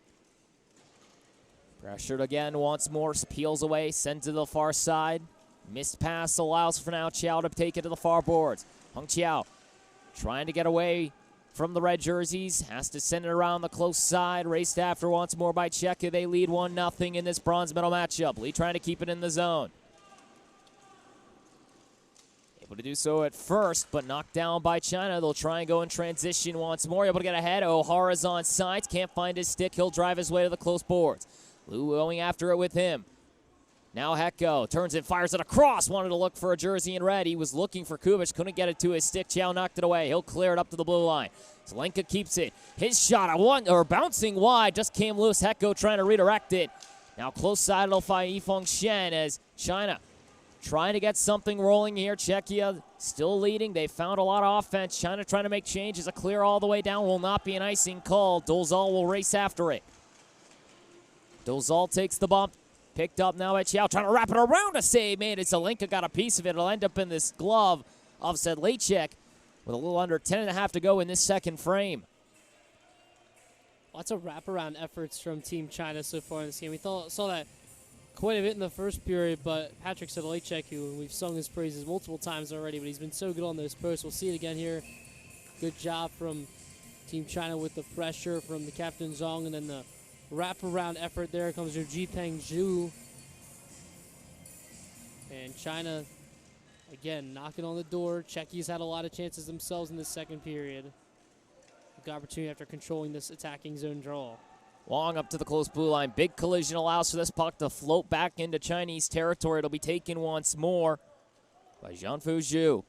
Pressured again once more. Peels away. Sends to the far side. Missed pass allows for now Chiao to take it to the far boards. Hung Chiao trying to get away from the red jerseys. Has to send it around the close side. Raced after once more by Czechia. They lead 1-0 in this bronze medal matchup. Lee trying to keep it in the zone. Able to do so at first, but knocked down by China. They'll try and go in transition once more. Able to get ahead. O'Hara's on sides. Can't find his stick. He'll drive his way to the close boards. Liu going after it with him. Now Hecko turns it, fires it across. Wanted to look for a jersey in red. He was looking for Kubich. Couldn't get it to his stick. Chiao knocked it away. He'll clear it up to the blue line. Zelenka keeps it. His shot, bouncing wide. Just came loose. Hecko trying to redirect it. Now close side, it'll find Yifeng Shen as China trying to get something rolling here. Czechia still leading. They found a lot of offense. China trying to make changes. A clear all the way down will not be an icing call. Dolzal will race after it. Dolzal takes the bump. Picked up now by Chiao, trying to wrap it around a save made. Zelenka got a piece of it. It'll end up in this glove of Sedlacek with a little under 10.5 to go in this second frame. Lots of wraparound efforts from Team China so far in this game. We saw that quite a bit in the first period, but Patrick Sedlacek, who we've sung his praises multiple times already, but he's been so good on those posts. We'll see it again here. Good job from Team China with the pressure from the captain Zhang, and then the wraparound effort there comes from Jipeng Zhu. And China, again, knocking on the door. Czechia's had a lot of chances themselves in this second period. Good opportunity after controlling this attacking zone draw. Long up to the close blue line. Big collision allows for this puck to float back into Chinese territory. It'll be taken once more by Jianfu Zhu.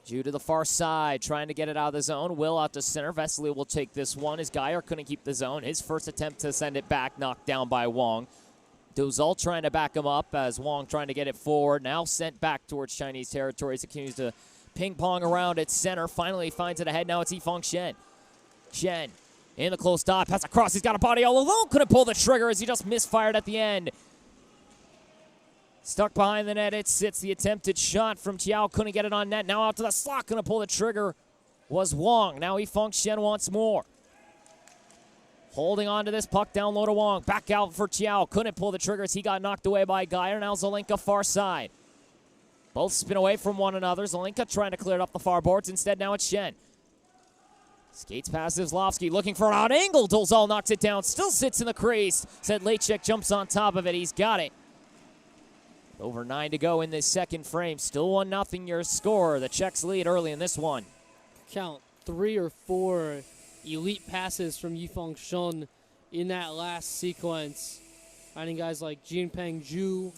Zhu to the far side, trying to get it out of the zone. Will out to center. Vesely will take this one. His Geyer couldn't keep the zone. His first attempt to send it back, knocked down by Wong. Dozal trying to back him up as Wong trying to get it forward. Now sent back towards Chinese territory. He continues to ping-pong around at center. Finally finds it ahead. Now it's Yifeng Shen. Shen in the close dot. Pass across. He's got a body all alone. Couldn't pull the trigger as he just misfired at the end. Stuck behind the net, it sits. The attempted shot from Chiao, couldn't get it on net. Now out to the slot, gonna pull the trigger was Wong. Now Yifeng Shen once more. Holding on to this puck down low to Wong. Back out for Chiao, couldn't pull the trigger as he got knocked away by Geyer. Now Zelenka far side. Both spin away from one another. Zelenka trying to clear it up the far boards. Instead now it's Shen. Skates past Zlovsky, looking for an odd angle. Dolzal knocks it down, still sits in the crease. Sedlacek jumps on top of it, he's got it. Over 9 to go in this second frame. Still 1-0 your score. The Czechs lead early in this one. Count 3 or 4 elite passes from Yifeng Shen in that last sequence. Finding guys like Jinpeng Zhu.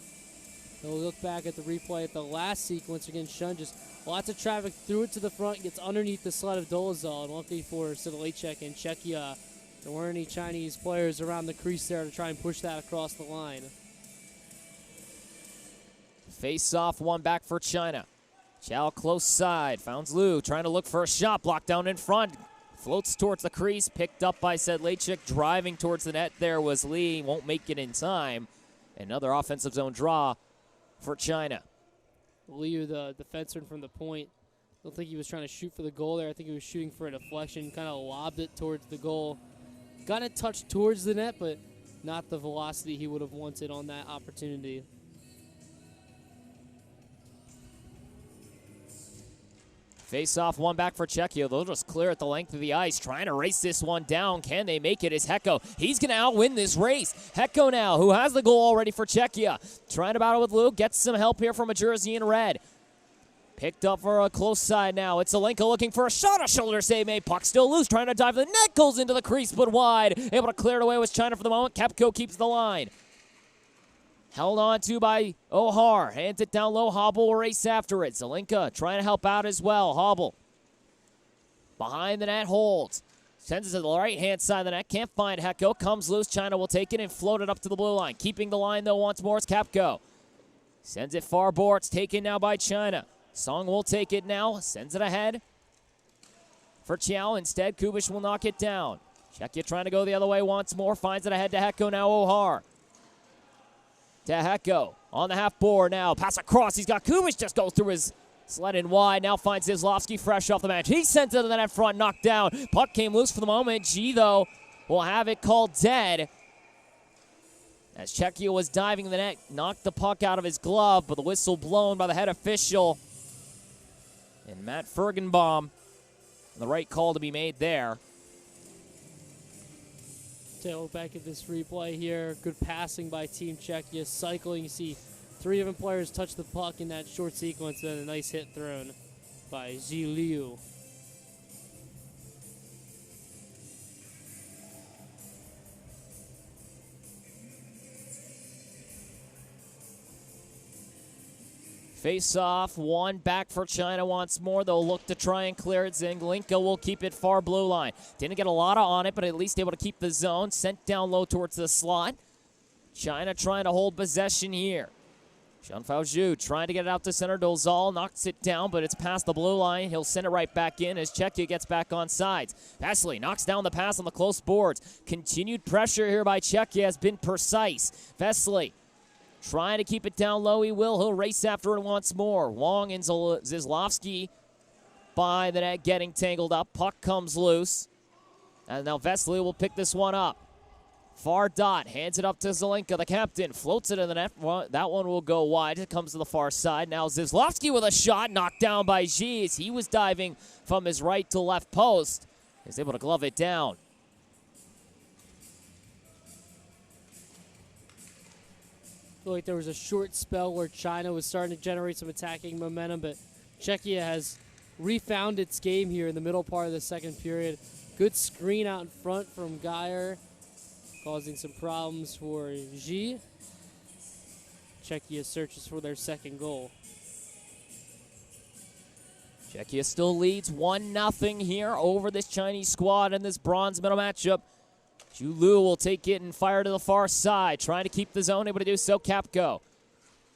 They'll look back at the replay at the last sequence. Again, Shen just lots of traffic, threw it to the front, gets underneath the sled of Dolezal. And luckily for Sedlacek and Czechia, there weren't any Chinese players around the crease there to try and push that across the line. Face-off, one back for China. Chow close side, found Liu, trying to look for a shot, blocked down in front. Floats towards the crease, picked up by Sedlacek, driving towards the net there was Lee, won't make it in time. Another offensive zone draw for China. Liu, the defenseman from the point, I don't think he was trying to shoot for the goal there. I think he was shooting for a deflection, kind of lobbed it towards the goal. Got it touched towards the net, but not the velocity he would have wanted on that opportunity. Face-off, one back for Czechia. They'll just clear at the length of the ice, trying to race this one down. Can they make it? Is Hecko. He's going to outwin this race. Hecko now, who has the goal already for Czechia. Trying to battle with Luke. Gets some help here from a jersey in red. Picked up for a close side now. It's Zelenka looking for a shot. A shoulder save made. Puck still loose. Trying to dive. The net goes into the crease, but wide. Able to clear it away with China for the moment. Kepko keeps the line. Held on to by Ohar. Hands it down low. Hobble will race after it. Zelenka trying to help out as well. Hobble behind the net holds. Sends it to the right-hand side of the net. Can't find Hecko. Comes loose. China will take it and float it up to the blue line. Keeping the line, though, once more is Kepko. Sends it far board. It's taken now by China. Song will take it now. Sends it ahead for Chow. Instead, Kubish will knock it down. Czechia trying to go the other way once more. Finds it ahead to Hecko. Now Ohar. To Hecko on the half board now. Pass across. He's got Kubish just goes through his sled in wide. Now finds Zizlovsky fresh off the bench. He sent it to the net front. Knocked down. Puck came loose for the moment. G, though, will have it called dead. As Czechia was diving the net, knocked the puck out of his glove, but the whistle blown by the head official. And Matt Fergenbaum, the right call to be made there. Take a look back at this replay here. Good passing by Team Czechia. Cycling, you see 3 different players touch the puck in that short sequence, and then a nice hit thrown by Zhi Liu. Face-off, one back for China once more. They'll look to try and clear it. Zinglinka will keep it far blue line. Didn't get a lot on it, but at least able to keep the zone. Sent down low towards the slot. China trying to hold possession here. Jean-Fao Zhu trying to get it out to center. Dolzal knocks it down, but it's past the blue line. He'll send it right back in as Czechia gets back on sides. Vesely knocks down the pass on the close boards. Continued pressure here by Czechia has been precise. Vesely trying to keep it down low. He will. He'll race after it once more. Wong and Zizlovsky by the net getting tangled up. Puck comes loose. And now Vesely will pick this one up. Far dot. Hands it up to Zelenka, the captain. Floats it in the net. That one will go wide. It comes to the far side. Now Zizlovsky with a shot. Knocked down by Gies. He was diving from his right to left post. He's able to glove it down. I feel like there was a short spell where China was starting to generate some attacking momentum, but Czechia has refound its game here in the middle part of the second period. Good screen out in front from Geyer, causing some problems for Xi. Czechia searches for their second goal. Czechia still leads 1-0 here over this Chinese squad in this bronze medal matchup. Zhu Lu will take it and fire to the far side, trying to keep the zone, able to do so. Kapko.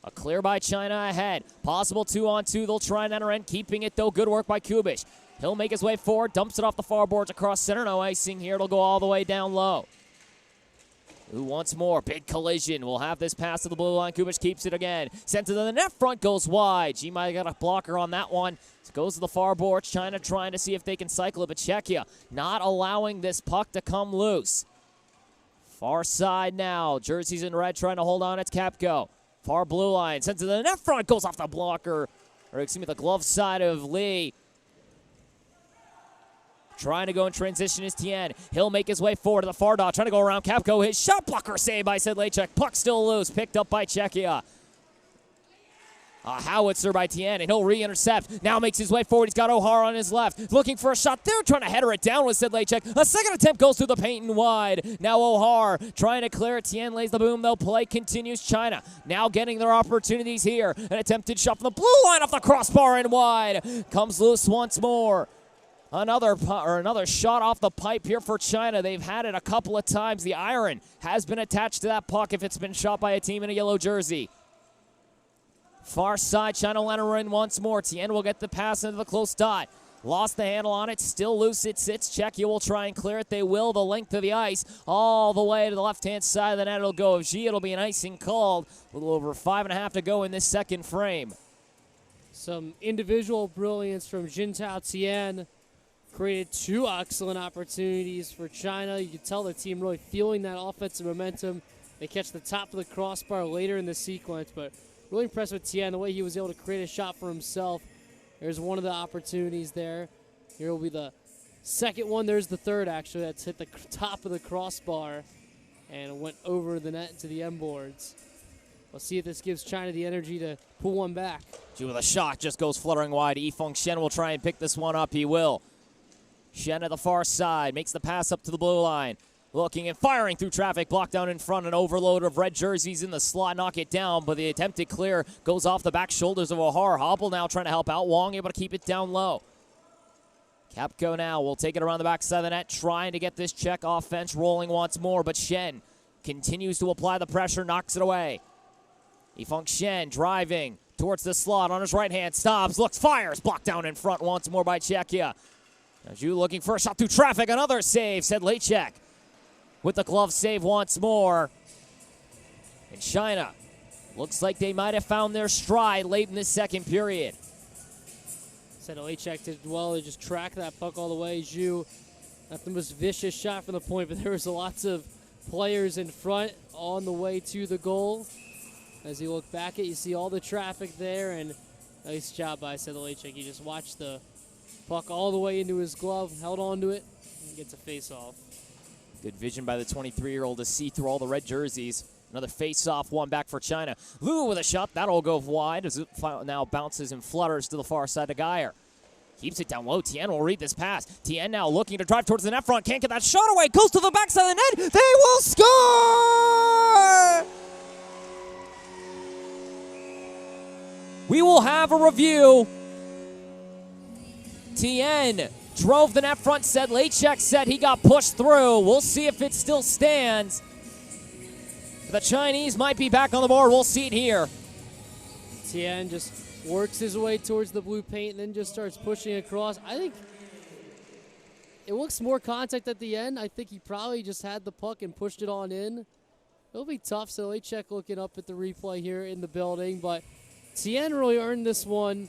A clear by China ahead. Possible 2-on-2. They'll try and enter in, keeping it though. Good work by Kubish. He'll make his way forward, dumps it off the far boards across center. No icing here. It'll go all the way down low. Ooh, once more, big collision. We'll have this pass to the blue line. Kubish keeps it again. Sent to the net front, goes wide. G might have got a blocker on that one. It goes to the far boards. China trying to see if they can cycle it, but Czechia not allowing this puck to come loose. Far side now. Jerseys in red trying to hold on. It's Kapko. Far blue line. Sent to the net front, goes off the blocker. Or excuse me, the glove side of Lee. Trying to go in transition is Tien. He'll make his way forward to the far dot. Trying to go around Kapko. His shot blocker saved by Sedlacek. Puck still loose. Picked up by Czechia. A howitzer by Tien, and he'll re-intercept. Now makes his way forward. He's got Ohara on his left. Looking for a shot. They're trying to header it down with Sedlacek. A second attempt goes through the paint and wide. Now Ohara trying to clear it. Tien lays the boom, though. Play continues. China now getting their opportunities here. An attempted shot from the blue line off the crossbar and wide. Comes loose once more. Another shot off the pipe here for China. They've had it a couple of times. The iron has been attached to that puck if it's been shot by a team in a yellow jersey. Far side, China will enter in once more. Tien will get the pass into the close dot. Lost the handle on it, still loose, it sits. Czechia will try and clear it. They will, the length of the ice, all the way to the left-hand side of the net. It'll go of G. It'll be an icing called. A little over 5.5 to go in this second frame. Some individual brilliance from Jintao Tian created two excellent opportunities for China. You can tell the team really feeling that offensive momentum. They catch the top of the crossbar later in the sequence, but really impressed with Tian, the way he was able to create a shot for himself. There's one of the opportunities there. Here will be the second one. There's the third, actually. That's hit the top of the crossbar and went over the net into the end boards. We'll see if this gives China the energy to pull one back. G with a shot, just goes fluttering wide. Yifeng Shen will try and pick this one up. He will. Shen at the far side, makes the pass up to the blue line. Looking and firing through traffic, blocked down in front. An overload of red jerseys in the slot, knock it down, but the attempted clear goes off the back shoulders of O'Hara. Hobble now trying to help out. Wong able to keep it down low. Kapko now will take it around the backside of the net, trying to get this Czech offense rolling once more, but Shen continues to apply the pressure, knocks it away. Yifeng Shen driving towards the slot on his right hand, stops, looks, fires, blocked down in front once more by Czechia. Now Zhu looking for a shot through traffic, another save, Sedlacek with the glove save once more. And China looks like they might have found their stride late in this second period. Sedlacek did well to just track that puck all the way. Zhu, not the most vicious shot from the point, but there was lots of players in front on the way to the goal. As you look back at, you see all the traffic there, and nice job by Sedlacek. He just watched the puck all the way into his glove, held on to it, and gets a face-off. Good vision by the 23-year-old to see through all the red jerseys. Another face-off, one back for China. Lu with a shot. That'll go wide as it now bounces and flutters to the far side of Geyer. Keeps it down low. Tien will read this pass. Tien now looking to drive towards the net front. Can't get that shot away. Goes to the backside of the net. They will score! We will have a review. Tien drove the net front, Sedlacek said he got pushed through. We'll see if it still stands. The Chinese might be back on the board. We'll see it here. Tien just works his way towards the blue paint and then just starts pushing across. I think it looks more contact at the end. I think he probably just had the puck and pushed it on in. It'll be tough. Sedlacek looking up at the replay here in the building, but Tien really earned this one.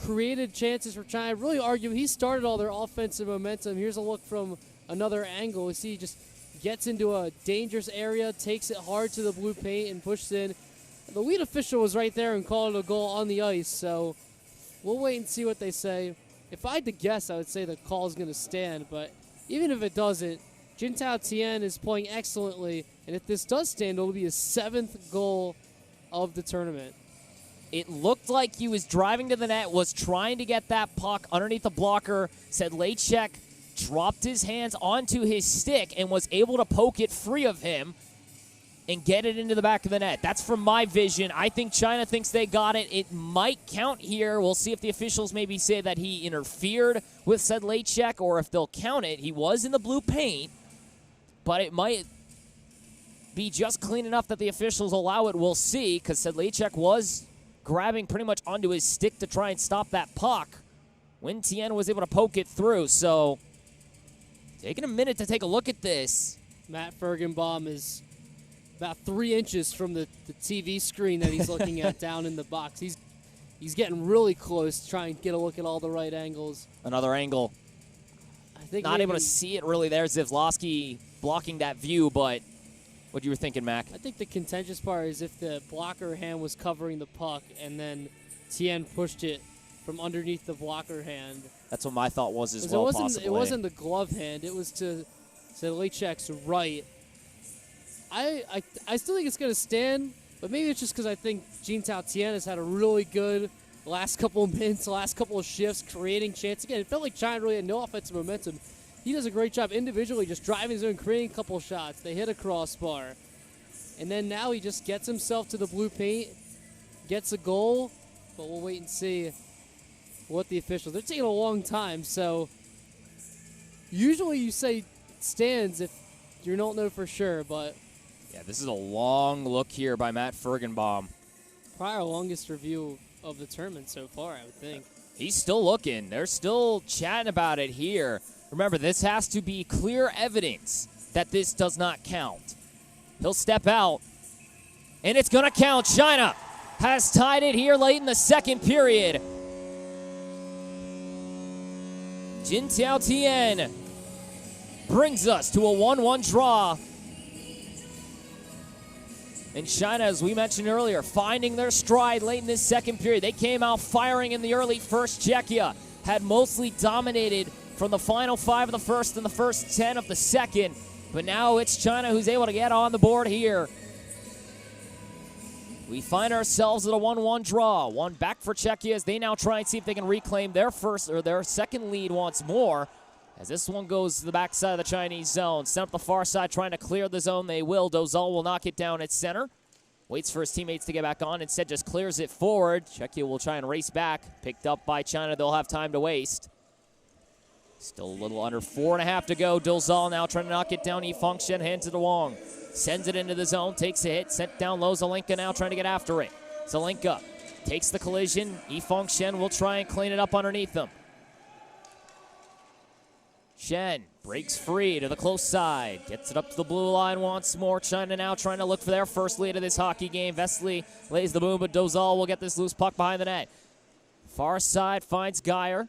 Created chances for China. Really argue he started all their offensive momentum. Here's a look from another angle. You see he just gets into a dangerous area, takes it hard to the blue paint and pushes in. The lead official was right there and called it a goal on the ice, so we'll wait and see what they say. If I had to guess, I would say the call is going to stand, but even if it doesn't, Jintao Tian is playing excellently, and if this does stand, it'll be his 7th goal of the tournament. It looked like he was driving to the net, was trying to get that puck underneath the blocker. Sedlacek dropped his hands onto his stick and was able to poke it free of him and get it into the back of the net. That's from my vision. I think China thinks they got it. It might count here. We'll see if the officials maybe say that he interfered with Sedlacek or if they'll count it. He was in the blue paint, but it might be just clean enough that the officials allow it. We'll see, because Sedlacek was grabbing pretty much onto his stick to try and stop that puck when Tien was able to poke it through. So taking a minute to take a look at this. Matt Fergenbaum is about 3 inches from the TV screen that he's looking at down in the box. He's getting really close, trying to get a look at all the right angles. Another angle. I think not able to see it really there. Zivlowski blocking that view, but what you were thinking, Mac? I think the contentious part is if the blocker hand was covering the puck and then Tien pushed it from underneath the blocker hand. That's what my thought was as well, possibly. It wasn't the glove hand. It was to Sedlacek's right. I still think it's going to stand, but maybe it's just because I think Jintao Tian has had a really good last couple of minutes, last couple of shifts, creating chances. Again, it felt like China really had no offensive momentum. He does a great job individually just driving his own, creating a couple of shots. They hit a crossbar. And then now he just gets himself to the blue paint, gets a goal, but we'll wait and see what the officials. They're taking a long time, so usually you say stands if you don't know for sure, but yeah, this is a long look here by Matt Fergenbaum. Probably our longest review of the tournament so far, I would think. He's still looking. They're still chatting about it here. Remember, this has to be clear evidence that this does not count. He'll step out, and it's going to count. China has tied it here late in the second period. Jin Tiao Tien brings us to a 1-1 draw. And China, as we mentioned earlier, finding their stride late in this second period. They came out firing in the early first. Czechia had mostly dominated from the final 5 of the first and the first 10 of the second. But now it's China who's able to get on the board here. We find ourselves at a 1-1 draw. One back for Czechia as they now try and see if they can reclaim their first or their second lead once more. As this one goes to the backside of the Chinese zone. Sent up the far side, trying to clear the zone. They will. Dozal will knock it down at center. Waits for his teammates to get back on. Instead, just clears it forward. Czechia will try and race back. Picked up by China. They'll have time to waste. Still a little under 4.5 to go. Dozal now trying to knock it down. Yifeng Shen hands it to Wong. Sends it into the zone. Takes a hit. Sent down low. Zelenka now trying to get after it. Zelenka takes the collision. Yifeng Shen will try and clean it up underneath them. Shen breaks free to the close side. Gets it up to the blue line once more. China now trying to look for their first lead of this hockey game. Vesely lays the boom, but Dozal will get this loose puck behind the net. Far side finds Geyer.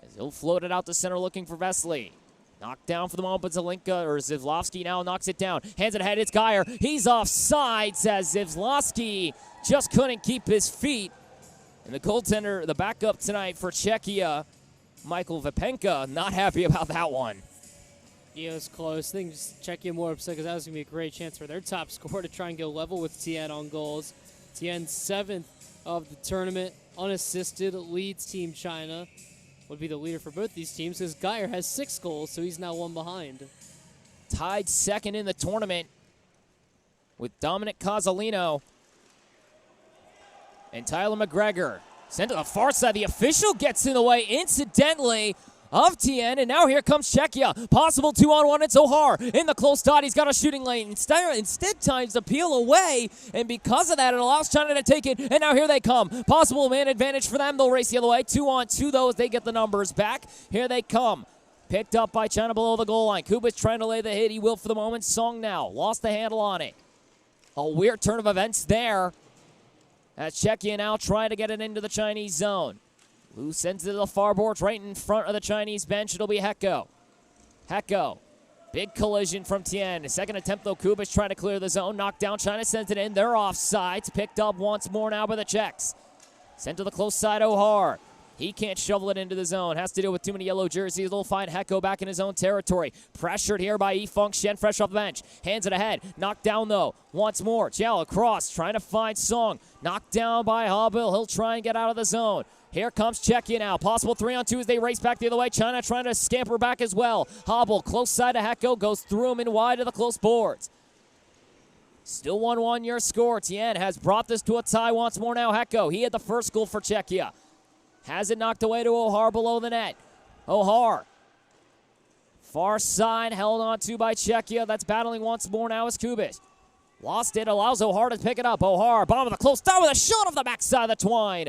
As he'll float it out to center looking for Vesely. Knocked down for the moment, but Zivlovsky now knocks it down. Hands it ahead, it's Geyer. He's offside, says Zivlovsky. Just couldn't keep his feet. And the goaltender, the backup tonight for Czechia, Michael Vapenka, not happy about that one. Yeah, it was close. I think just Czechia more upset because that was going to be a great chance for their top scorer to try and go level with Tien on goals. Tien, 7th of the tournament, unassisted, leads Team China. Would be the leader for both these teams because Geyer has 6 goals, so he's now 1 behind. Tied second in the tournament with Dominic Cozzolino and Tyler McGregor. Sent to the far side. The official gets in the way, incidentally, of Tien. And now here comes Czechia. Possible 2-on-1. It's O'Hare in the close dot. He's got a shooting lane. Instead times the peel away. And because of that, it allows China to take it. And now here they come. Possible man advantage for them. They'll race the other way. 2-on-2, though, as they get the numbers back. Here they come. Picked up by China below the goal line. Kubic's trying to lay the hit. He will for the moment. Song now. Lost the handle on it. A weird turn of events there. As Czechia now trying to get it into the Chinese zone. Lu sends it to the far boards right in front of the Chinese bench. It'll be Hecko. Hecko. Big collision from Tien. Second attempt, though. Kubic's trying to clear the zone. Knocked down. China sends it in. They're offsides. Picked up once more now by the Czechs. Sent to the close side, O'Hare. He can't shovel it into the zone. Has to deal with too many yellow jerseys. They'll find Hecko back in his own territory. Pressured here by Yifeng Shen, fresh off the bench. Hands it ahead. Knocked down, though. Once more. Jiao across, trying to find Song. Knocked down by Habil. He'll try and get out of the zone. Here comes Czechia now. Possible 3-on-2 as they race back the other way. China trying to scamper back as well. Habil, close side to Hecko. Goes through him and wide to the close boards. Still 1-1 your score. Tien has brought this to a tie once more now. Hecko, he had the first goal for Czechia. Has it knocked away to O'Hare below the net. O'Hare. Far side held on to by Czechia. That's battling once more now is Kubic. Lost it. Allows O'Hare to pick it up. O'Hare, bottom of the close down with a shot off the backside of the twine.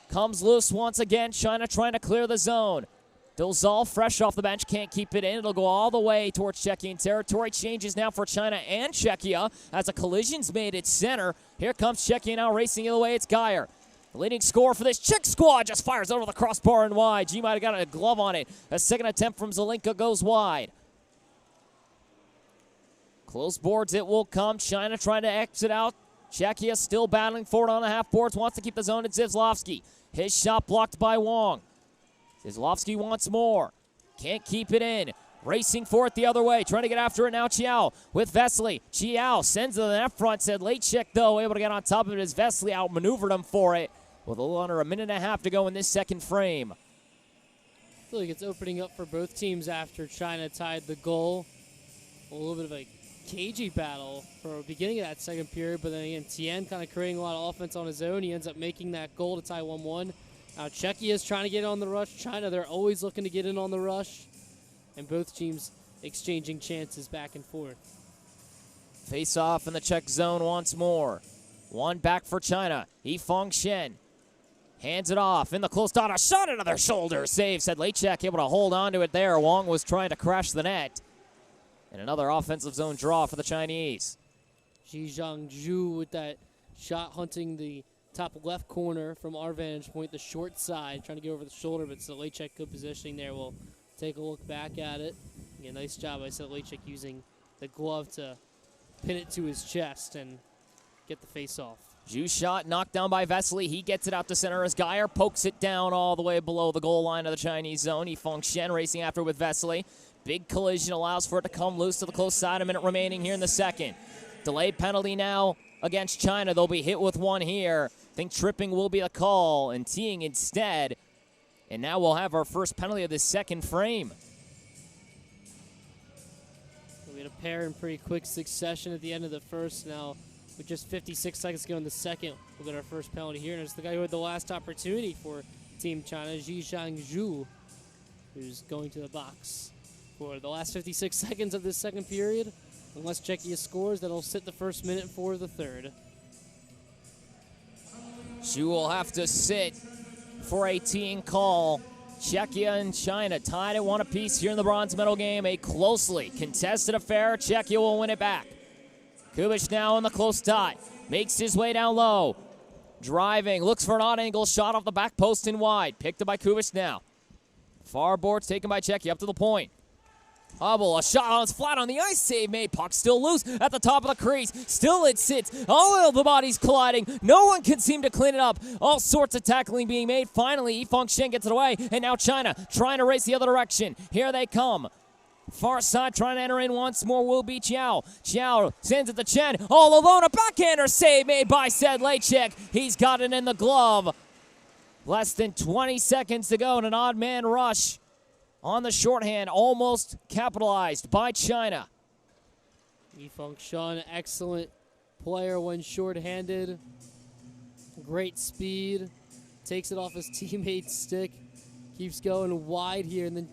Comes loose once again. China trying to clear the zone. Dozal fresh off the bench. Can't keep it in. It'll go all the way towards Czechian territory. Changes now for China and Czechia as a collision's made at center. Here comes Czechia now racing the other way. It's Geyer. The leading scorer for this Czech squad just fires over the crossbar and wide. G might have got a glove on it. A second attempt from Zelenka goes wide. Close boards it will come. China trying to exit out. Czechia still battling forward on the half boards. Wants to keep the zone at Zivlovsky. His shot blocked by Wong. Zivlovsky wants more. Can't keep it in. Racing for it the other way. Trying to get after it now, Chiao with Vesely. Chiao sends it to the net front. Said late check, though. Able to get on top of it as Vesely outmaneuvered him for it. With a little under a minute and a half to go in this second frame. I feel like it's opening up for both teams after China tied the goal. A little bit of a cagey battle for the beginning of that second period, but then again, Tien kind of creating a lot of offense on his own. He ends up making that goal to tie 1-1. Now Czechia is trying to get on the rush. China, they're always looking to get in on the rush. And both teams exchanging chances back and forth. Face off in the Czech zone once more. One back for China. Yifeng Shen hands it off in the close dot. A shot into their shoulder. Save. Sedlacek able to hold on to it there. Wong was trying to crash the net. And another offensive zone draw for the Chinese. Ji Zhangzhu with that shot hunting the top left corner from our vantage point, the short side, trying to get over the shoulder, but Sedlacek good positioning there. We'll take a look back at it. Again, nice job by Sedlacek using the glove to pin it to his chest and get the face off. Zhu shot knocked down by Vesely. He gets it out to center as Geyer pokes it down all the way below the goal line of the Chinese zone. Yifeng Shen racing after with Vesely. Big collision allows for it to come loose to the close side. A minute remaining here in the second. Delayed penalty now against China. They'll be hit with one here. I think tripping will be a call and teeing instead. And now we'll have our first penalty of this second frame. We had a pair in pretty quick succession at the end of the first. Now, with just 56 seconds to go in the second, we'll get our first penalty here. And it's the guy who had the last opportunity for Team China, Ji Zhangzhu, who's going to the box for the last 56 seconds of this second period. Unless Czechia scores, that'll sit the first minute for the third. Zhu will have to sit for a teeing call. Czechia and China tied at one apiece here in the bronze medal game. A closely contested affair. Czechia will win it back. Kubic now in the close dot. Makes his way down low. Driving, looks for an odd angle shot off the back post and wide. Picked up by Kubic now. Far boards taken by Czechia up to the point. Hubble, a shot on flat on the ice, save made. Puck still loose at the top of the crease. Still it sits. All of the bodies colliding. No one can seem to clean it up. All sorts of tackling being made. Finally, Yifeng Shen gets it away. And now China trying to race the other direction. Here they come. Far side trying to enter in once more will be Chiao. Chiao sends it to Chen. All alone, a backhander save made by Sedlacek. He's got it in the glove. Less than 20 seconds to go in an odd man rush. On the shorthand, almost capitalized by China. Yifeng Shen, excellent player when shorthanded. Great speed. Takes it off his teammate's stick. Keeps going wide here and then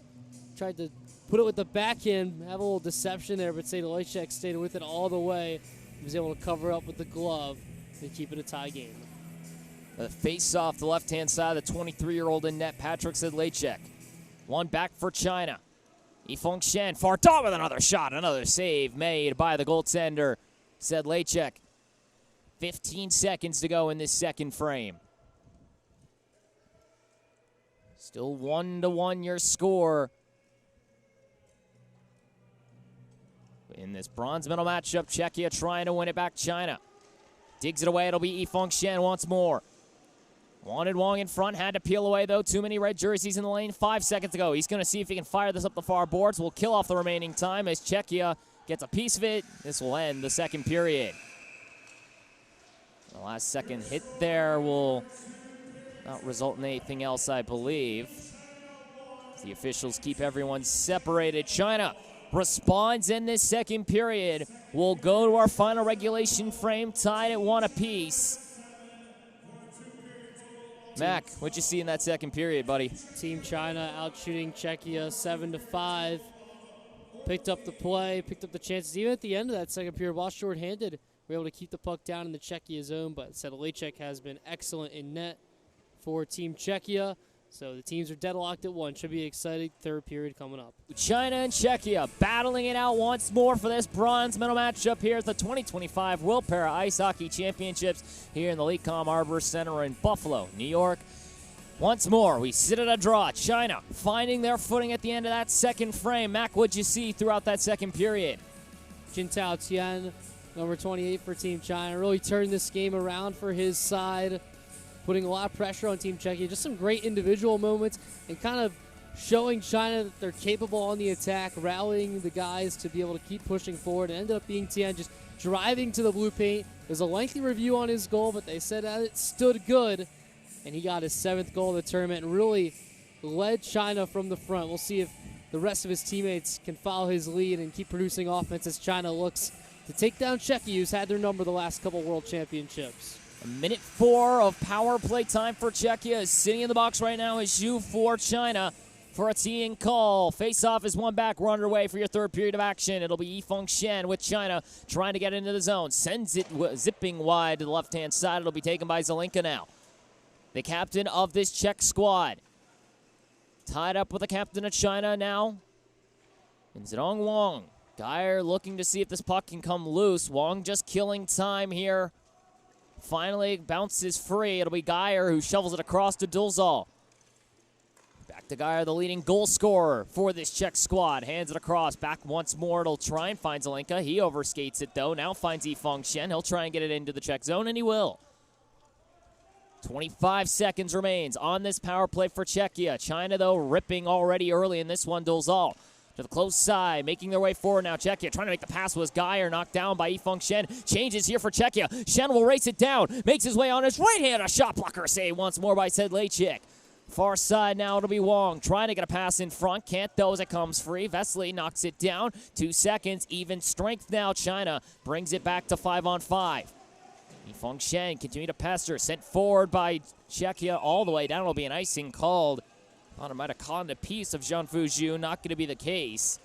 tried to put it with the backhand. Have a little deception there, but Sedlacek stayed with it all the way. He was able to cover up with the glove and keep it a tie game. The face off the left-hand side of the 23-year-old in net, Patrick Sedlacek. One back for China. Yifeng Shen, far dot with another shot. Another save made by the goaltender, Sedlacek. 15 seconds to go in this second frame. Still 1-1 your score. In this bronze medal matchup, Czechia trying to win it back. China digs it away. It'll be Yifeng Shen once more. Wanted Wong in front, had to peel away though. Too many red jerseys in the lane. 5 seconds to go. He's going to see if he can fire this up the far boards. Will kill off the remaining time as Czechia gets a piece of it. This will end the second period. The last second hit there will not result in anything else, I believe. The officials keep everyone separated. China responds in this second period. We'll go to our final regulation frame, tied at one apiece. Mac, what'd you see in that second period, buddy? Team China out shooting Czechia 7-5. Picked up the play, picked up the chances. Even at the end of that second period, while shorthanded, we were able to keep the puck down in the Czechia zone, but Sedlacek has been excellent in net for Team Czechia. So the teams are deadlocked at one. Should be exciting third period coming up. China and Czechia battling it out once more for this bronze medal matchup here at the 2025 World Para Ice Hockey Championships here in the Lecom Arbor Center in Buffalo, New York. Once more, we sit at a draw. China finding their footing at the end of that second frame. Mac, what'd you see throughout that second period? Jintao Tian, number 28 for Team China, really turned this game around for his side, putting a lot of pressure on Team Czechia. Just some great individual moments and kind of showing China that they're capable on the attack, rallying the guys to be able to keep pushing forward. It ended up being Tian just driving to the blue paint. There's a lengthy review on his goal, but they said that it stood good, and he got his 7th goal of the tournament and really led China from the front. We'll see if the rest of his teammates can follow his lead and keep producing offense as China looks to take down Czechia, who's had their number the last couple World Championships. A minute 4 of power play time for Czechia. Sitting in the box right now is Zhu for China. for a tee-in call. Face-off is one back. We're underway for your third period of action. It'll be Yifeng Shen with China trying to get into the zone. Sends it zipping wide to the left-hand side. It'll be taken by Zelenka now, the captain of this Czech squad. Tied up with the captain of China now. And Zedong Wang. Geyer looking to see if this puck can come loose. Wang just killing time here. Finally bounces free. It'll be Geyer who shovels it across to Dulzal. Back to Geyer, the leading goal scorer for this Czech squad. Hands it across. Back once more. It'll try and find Zelenka. He overskates it, though. Now finds Yifeng Shen. He'll try and get it into the Czech zone, and he will. 25 seconds remains on this power play for Czechia. China, though, ripping already early in this one. Dulzal to the close side, making their way forward now. Czechia trying to make the pass was Geyer, knocked down by Yifeng Shen. Changes here for Czechia. Shen will race it down, makes his way on his right hand. A shot blocker save once more by Sedlacek. Far side now, it'll be Wang trying to get a pass in front. Can't though as it comes free. Vesely knocks it down. 2 seconds, even strength now. China brings it back to 5-on-5. Yifeng Shen continue to pester. Sent forward by Czechia all the way down. It'll be an icing called. Thought it might have caught a piece of Jean Fougiu. Not going to be the case.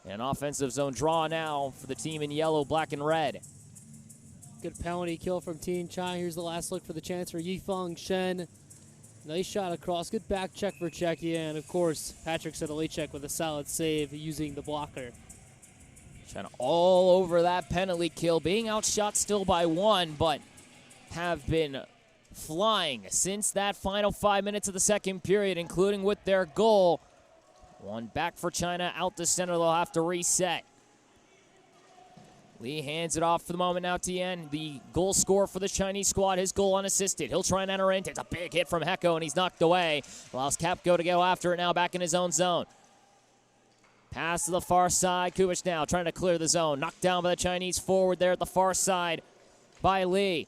An offensive zone draw now for the team in yellow, black, and red. Good penalty kill from Team China. Here's the last look for the chance for Yifeng Shen. Nice shot across. Good back check for Czechia. And, of course, Patrick Sedlacek with a solid save using the blocker. China all over that penalty kill. Being outshot still by 1, but have been flying since that final 5 minutes of the second period, including with their goal. One back for China, out to center. They'll have to reset. Lee hands it off for the moment now. Tien, the goal scorer for the Chinese squad, his goal unassisted. He'll try and enter in. It's a big hit from Hecko, and he's knocked away. Allows Kapko to go after it now, back in his own zone. Pass to the far side. Kubic now trying to clear the zone. Knocked down by the Chinese forward there at the far side by Lee.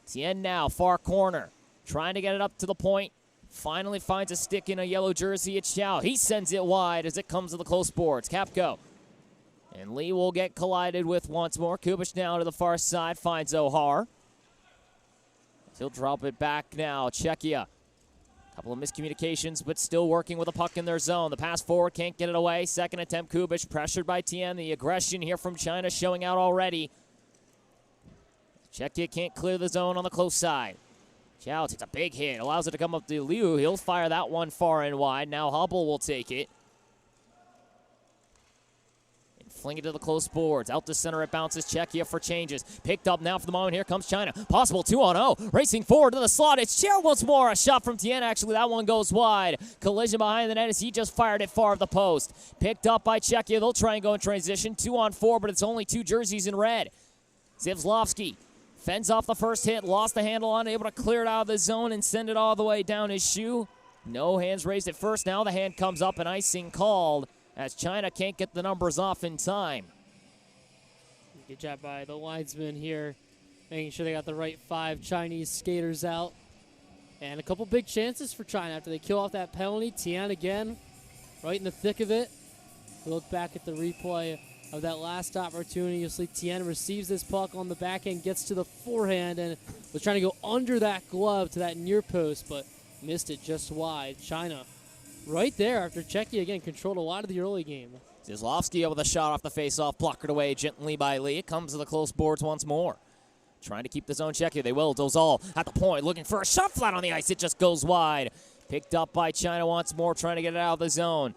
Tien now, far corner. Trying to get it up to the point. Finally finds a stick in a yellow jersey. It's Xiao. He sends it wide as it comes to the close boards. Kapko. And Lee will get collided with once more. Kubic now to the far side. Finds Ohar. He'll drop it back now. Czechia. Couple of miscommunications, but still working with a puck in their zone. The pass forward, can't get it away. Second attempt, Kubic pressured by Tien. The aggression here from China showing out already. Czechia can't clear the zone on the close side. Chow takes a big hit, allows it to come up to Liu. He'll fire that one far and wide. Now Hubble will take it. And fling it to the close boards. Out to center, it bounces. Czechia for changes. Picked up now for the moment. Here comes China. Possible 2-on-0. Racing forward to the slot. It's Chow once more. A shot from Tien. Actually, that one goes wide. Collision behind the net as he just fired it far of the post. Picked up by Czechia. They'll try and go in transition. 2-on-4, but it's only 2 jerseys in red. Zivzlovsky fends off the first hit, lost the handle on it, able to clear it out of the zone and send it all the way down his shoe. No hands raised at first. Now the hand comes up, and icing called as China can't get the numbers off in time. Good job by the linesman here, making sure they got the right 5 Chinese skaters out. And a couple big chances for China after they kill off that penalty. Tian again, right in the thick of it. We look back at the replay of that last opportunity. You'll see Tien receives this puck on the backhand, gets to the forehand, and was trying to go under that glove to that near post, but missed it just wide. China right there after Czechia, again, controlled a lot of the early game. Zizlovsky with a shot off the face-off, blockered away gently by Lee. It comes to the close boards once more. Trying to keep the zone Czechia. They will. Dozal at the point, looking for a shot flat on the ice. It just goes wide. Picked up by China once more, trying to get it out of the zone.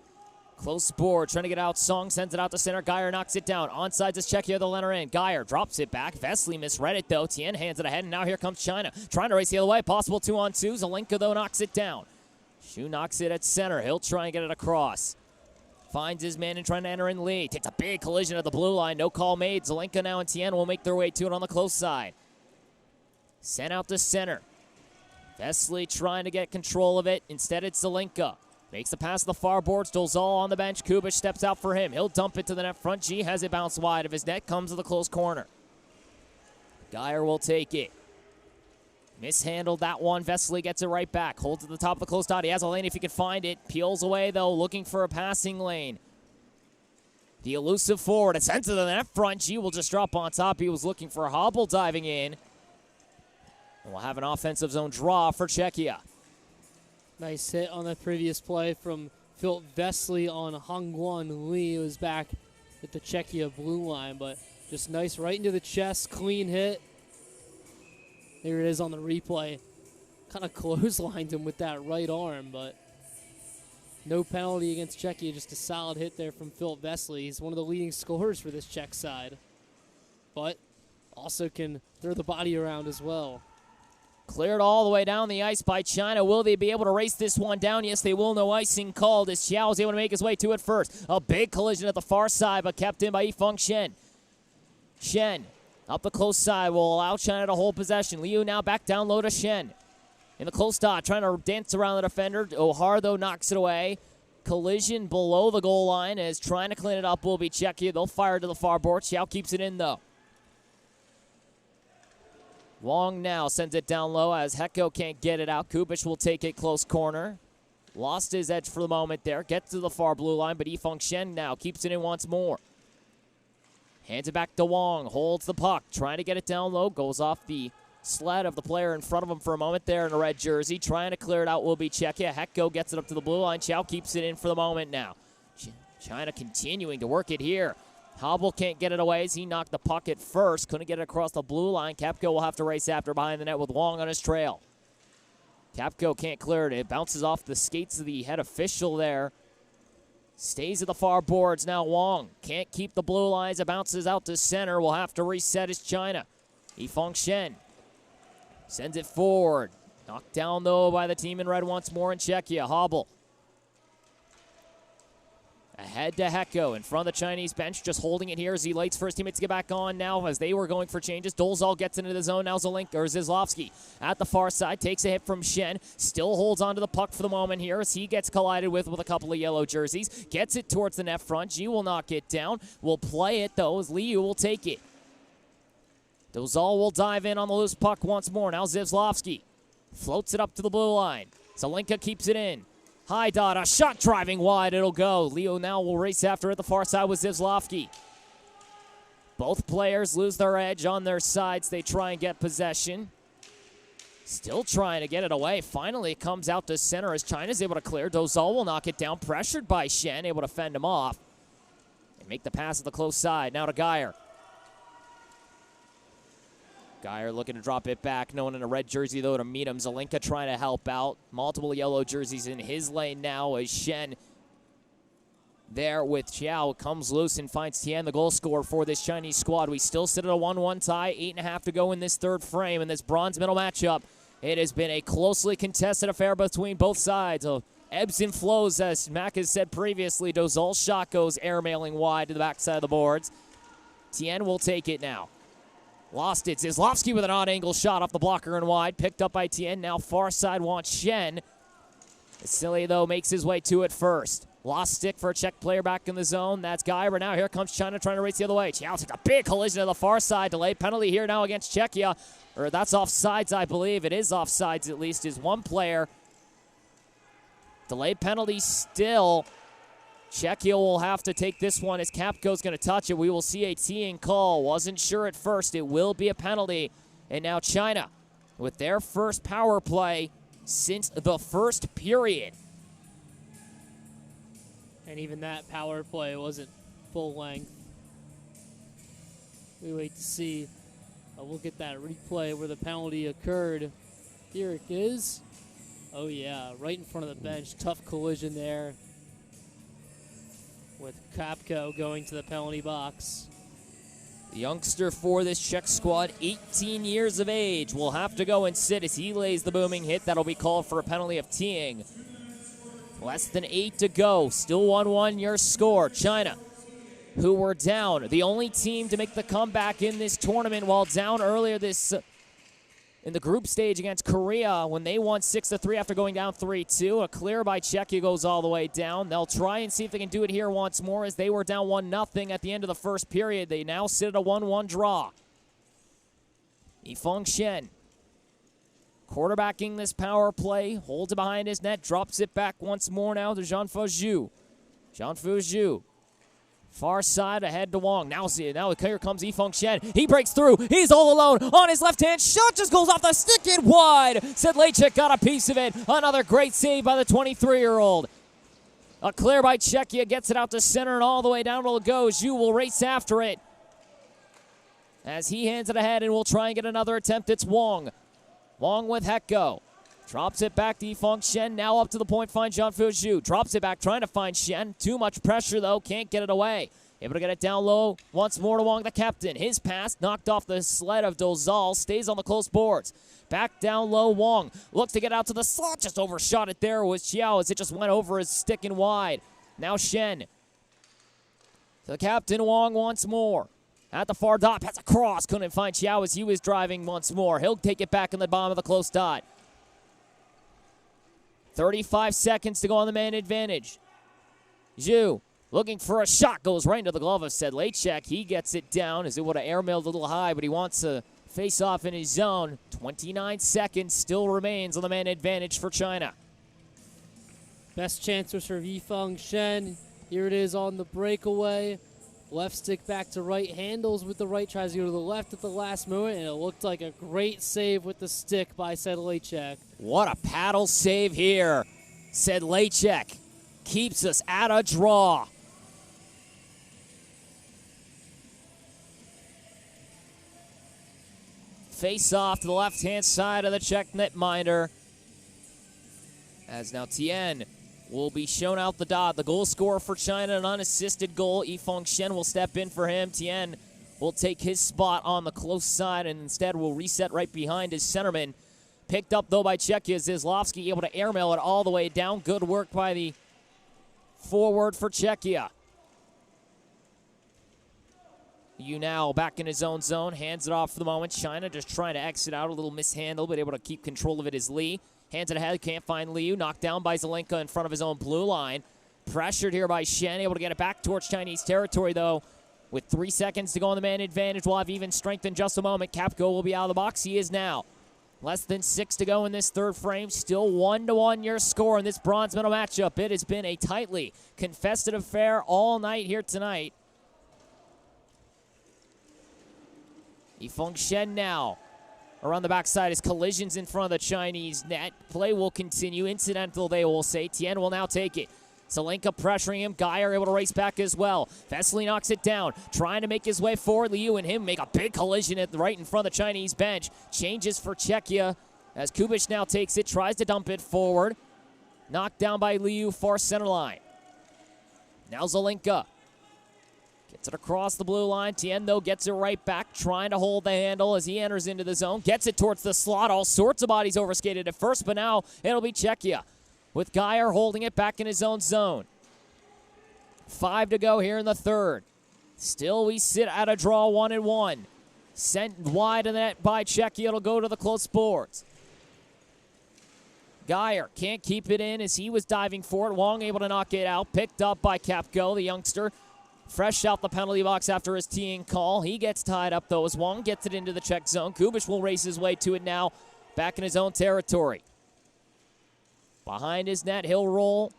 Close board, trying to get out. Song sends it out to center. Geyer knocks it down. Onside is Czechia. They'll enter in. Geyer drops it back. Vesely misread it, though. Tien hands it ahead, and now here comes China. Trying to race the other way. Possible 2-on-2. Zelenka, though, knocks it down. Shu knocks it at center. He'll try and get it across. Finds his man and trying to enter in Lee. Takes a big collision at the blue line. No call made. Zelenka now and Tien will make their way to it on the close side. Sent out to center. Vesely trying to get control of it. Instead, it's Zelenka. Makes the pass to the far boards. Dolzal on the bench. Kubic steps out for him. He'll dump it to the net front. G has it bounced wide of his net. Comes to the close corner. Geyer will take it. Mishandled that one. Vesely gets it right back. Holds at the top of the close dot. He has a lane if he can find it. Peels away, though, looking for a passing lane. The elusive forward. It's sent to the net front. G will just drop on top. He was looking for a hobble diving in. And we'll have an offensive zone draw for Czechia. Nice hit on the previous play from Phil Vesley on Hongwon Lee, who was back at the Czechia blue line, but just nice right into the chest, clean hit. There it is on the replay. Kind of clotheslined him with that right arm, but no penalty against Czechia, just a solid hit there from Phil Vesley. He's one of the leading scorers for this Czech side, but also can throw the body around as well. Cleared all the way down the ice by China. Will they be able to race this one down? Yes, they will. No icing called as Xiao is able to make his way to it first. A big collision at the far side, but kept in by Yifeng Shen. Shen up the close side will allow China to hold possession. Liu now back down low to Shen. In the close dot, trying to dance around the defender. Ohar, though, knocks it away. Collision below the goal line as trying to clean it up will be Czechia. They'll fire to the far board. Xiao keeps it in, though. Wong now sends it down low as Hecko can't get it out. Kubish will take it close corner. Lost his edge for the moment there. Gets to the far blue line, but Yifeng Shen now keeps it in once more. Hands it back to Wong. Holds the puck. Trying to get it down low. Goes off the sled of the player in front of him for a moment there in a red jersey. Trying to clear it out will be Czechia. Hecko gets it up to the blue line. Chow keeps it in for the moment now. China continuing to work it here. Hobble can't get it away as he knocked the puck at first. Couldn't get it across the blue line. Kapko will have to race after behind the net with Wong on his trail. Kapko can't clear it. It bounces off the skates of the head official there. Stays at the far boards now. Wong can't keep the blue lines. It bounces out to center. Will have to reset his China. Yifeng Shen sends it forward. Knocked down, though, by the team in red once more in Czechia. Hobble. Ahead to Hecko in front of the Chinese bench, just holding it here as he waits for his teammates to get back on now as they were going for changes. Dolzal gets into the zone. Now Zizlovsky at the far side takes a hit from Shen. Still holds onto the puck for the moment here as he gets collided with a couple of yellow jerseys. Gets it towards the net front. G will knock it down. Will play it, though, as Liu will take it. Dolzal will dive in on the loose puck once more. Now Zizlovsky floats it up to the blue line. Zelenka keeps it in. High dot, a shot driving wide, it'll go. Leo now will race after it. The far side with Zizlovsky. Both players lose their edge on their sides. They try and get possession. Still trying to get it away. Finally, it comes out to center as China's able to clear. Dozal will knock it down, pressured by Shen, able to fend him off. And make the pass at the close side. Now to Geyer. Geyer looking to drop it back. No one in a red jersey, though, to meet him. Zelenka trying to help out. Multiple yellow jerseys in his lane now as Shen there with Xiao comes loose and finds Tian, the goal scorer for this Chinese squad. We still sit at a 1-1 tie. 8.5 to go in this third frame in this bronze medal matchup. It has been a closely contested affair between both sides. Ebbs and flows, as Mac has said previously. Dozal's shot goes airmailing wide to the backside of the boards. Tian will take it now. Lost it. Zizlovsky with an odd-angle shot off the blocker and wide. Picked up by Tien. Now far side wants Shen. Vasily, though, makes his way to it first. Lost stick for a Czech player back in the zone. That's Geyer. Now here comes China trying to race the other way. Chiao takes a big collision to the far side. Delay penalty here now against Czechia. Or that's offsides, I believe. It is offsides at least. Is one player. Delay penalty still. Czechia will have to take this one as Kapko's going to touch it. We will see a teeing call. Wasn't sure at first. It will be a penalty. And now China with their first power play since the first period. And even that power play wasn't full length. We wait to see a look at that replay where the penalty occurred. Here it is. Oh yeah, right in front of the bench. Tough collision there, with Kapko going to the penalty box. The youngster for this Czech squad, 18 years of age, will have to go and sit as he lays the booming hit. That'll be called for a penalty of teeing. Less than 8 to go. Still 1-1 your score. China, who were down, the only team to make the comeback in this tournament, while down earlier this in the group stage against Korea when they won 6-3 after going down 3-2. A clear by Czechia goes all the way down. They'll try and see if they can do it here once more as they were down 1-0 at the end of the first period. They now sit at a 1-1 draw. Yifeng Shen quarterbacking this power play, holds it behind his net, drops it back once more now to Jean-Fu Zhu. Jean-Fu Zhu Far side ahead to Wong. Now here comes Yifeng Shen. He breaks through. He's all alone on his left hand. Shot just goes off the stick and wide. Sedlacek got a piece of it. Another great save by the 23-year-old. A clear by Czechia. Gets it out to center and all the way down will it go. Zhu will race after it as he hands it ahead and will try and get another attempt. It's Wong. Wong with Hecko. Drops it back to Yifeng Shen. Now up to the point, finds Jean-Phil Zhu. Drops it back, trying to find Shen. Too much pressure, though. Can't get it away. Able to get it down low. Once more to Wong, the captain. His pass knocked off the sled of Dozal. Stays on the close boards. Back down low, Wong. Looks to get out to the slot. Just overshot it there with Xiao as it just went over his stick and wide. Now Shen. The captain, Wong, once more. At the far dot. Pass across. Couldn't find Xiao as he was driving once more. He'll take it back in the bottom of the close dot. 35 seconds to go on the man advantage. Zhu looking for a shot. Goes right into the glove of Sedlacek. He gets it down as it would have airmailed a little high, but he wants to face off in his zone. 29 seconds still remains on the man advantage for China. Best chance was for Yifeng Shen. Here it is on the breakaway. Left stick back to right. Handles with the right. Tries to go to the left at the last moment, and it looked like a great save with the stick by Sedlacek. What a paddle save here. Sedlacek keeps us at a draw. Face off to the left-hand side of the Czech netminder. As now Tien will be shown out the dot. The goal scorer for China, an unassisted goal. Yifeng Shen will step in for him. Tien will take his spot on the close side and instead will reset right behind his centerman. Picked up, though, by Czechia. Zizlovsky able to airmail it all the way down. Good work by the forward for Czechia. Yu now back in his own zone. Hands it off for the moment. China just trying to exit out. A little mishandle, but able to keep control of it is Lee. Hands it ahead, can't find Liu. Knocked down by Zelenka in front of his own blue line. Pressured here by Shen, able to get it back towards Chinese territory, though. With 3 seconds to go on the man advantage, we'll have even strength in just a moment. Kapko will be out of the box. He is now. Less than 6 to go in this third frame. Still 1-1 your score in this bronze medal matchup. It has been a tightly contested affair all night here tonight. Yifeng Shen now. Around the backside is collisions in front of the Chinese net. Play will continue. Incidental, they will say. Tien will now take it. Zelenka pressuring him. Geyer able to race back as well. Vesely knocks it down. Trying to make his way forward. Liu and him make a big collision right in front of the Chinese bench. Changes for Czechia as Kubic now takes it. Tries to dump it forward. Knocked down by Liu, far center line. Now Zelenka. Gets it across the blue line. Tien, though, gets it right back, trying to hold the handle as he enters into the zone. Gets it towards the slot. All sorts of bodies overskated at first, but now it'll be Czechia with Geyer holding it back in his own zone. 5 to go here in the third. Still, we sit at a draw 1-1. Sent wide of the net by Czechia. It'll go to the close boards. Geyer can't keep it in as he was diving for it. Wong able to knock it out. Picked up by Kapko, the youngster. Fresh out the penalty box after his teeing call. He gets tied up, though, as Wong gets it into the Czech zone. Kubic will race his way to it now, back in his own territory. Behind his net, he'll roll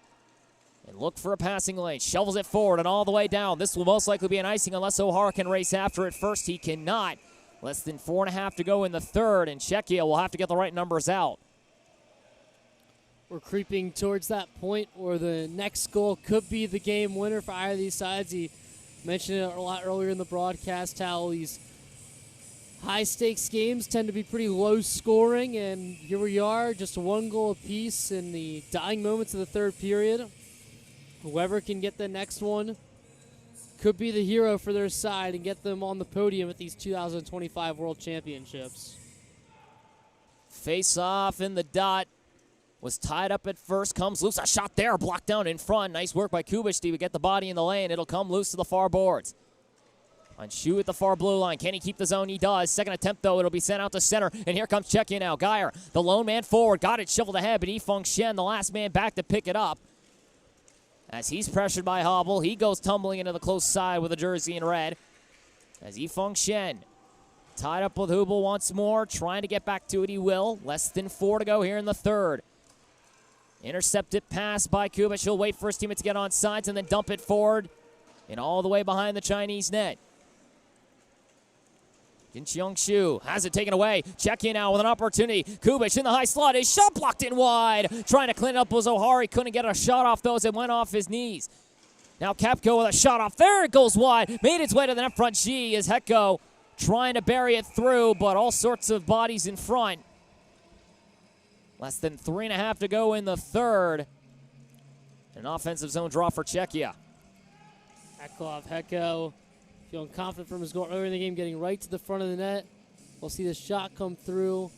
and look for a passing lane. Shovels it forward and all the way down. This will most likely be an icing unless O'Hara can race after it first. He cannot. Less than 4.5 to go in the third, and Czechia will have to get the right numbers out. We're creeping towards that point where the next goal could be the game winner for either of these sides. He mentioned it a lot earlier in the broadcast how these high-stakes games tend to be pretty low scoring, and here we are, just 1 goal apiece in the dying moments of the third period. Whoever can get the next one could be the hero for their side and get them on the podium at these 2025 World Championships. Face off in the dot. Was tied up at first, comes loose. A shot there, blocked down in front. Nice work by Kubic to get the body in the lane. It'll come loose to the far boards. On Shu at the far blue line. Can he keep the zone? He does. Second attempt, though. It'll be sent out to center. And here comes Czechia now. Geyer, the lone man forward. Got it shoveled ahead, but Yifeng Shen, the last man back to pick it up. As he's pressured by Hobble, he goes tumbling into the close side with a jersey in red. As Yifeng Shen tied up with Hubel once more. Trying to get back to it, he will. Less than 4 to go here in the third. Intercepted pass by Kubic. He'll wait for his teammate to get on sides and then dump it forward. and all the way behind the Chinese net. Jin Xiangshu has it taken away. Czechia now with an opportunity. Kubic in the high slot. His shot blocked in wide. Trying to clean it up was O'Hara. He couldn't get a shot off those. It went off his knees. Now Kapko with a shot off. There it goes wide. Made its way to the net front. G is Hecko trying to bury it through, but all sorts of bodies in front. Less than 3.5 to go in the third. An offensive zone draw for Czechia. Hecko feeling confident from his goal earlier in the game, getting right to the front of the net. We'll see the shot come through.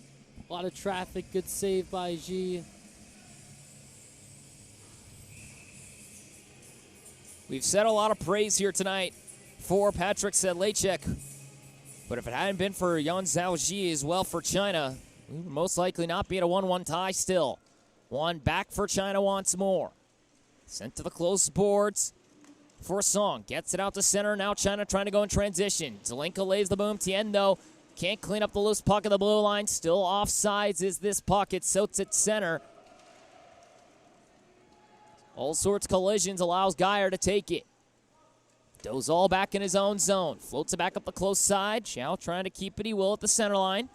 A lot of traffic. Good save by G. We've said a lot of praise here tonight for Patrick Sedlacek. But if it hadn't been for Yan Zhaoji as well for China, we would most likely not be at a 1-1 tie still. One back for China once more. Sent to the close boards for Song. Gets it out to center. Now China trying to go in transition. Zelenka lays the boom. Tien, though, can't clean up the loose puck of the blue line. Still offsides is this puck. It soats at center. All sorts of collisions allows Geyer to take it. Dozal back in his own zone. Floats it back up the close side. Chow trying to keep it. He will at the center line.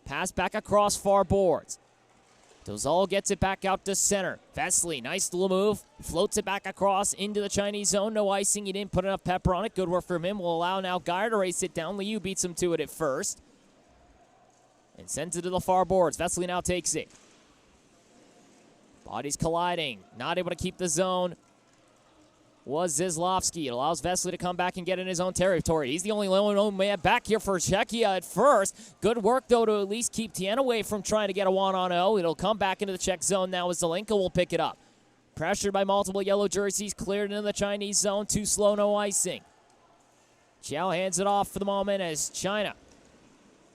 Pass back across far boards. Dozal gets it back out to center. Vesely, nice little move. Floats it back across into the Chinese zone. No icing. He didn't put enough pepper on it. Good work from him. Will allow now Geyer to race it down. Liu beats him to it at first. And sends it to the far boards. Vesely now takes it. Bodies colliding. Not able to keep the zone. Was Zizlovsky. It allows Vesely to come back and get in his own territory. He's the only lone man back here for Czechia at first. Good work, though, to at least keep Tien away from trying to get a 1-on-0. It'll come back into the Czech zone now as Zelenka will pick it up. Pressured by multiple yellow jerseys, cleared into the Chinese zone. Too slow, no icing. Chiao hands it off for the moment as China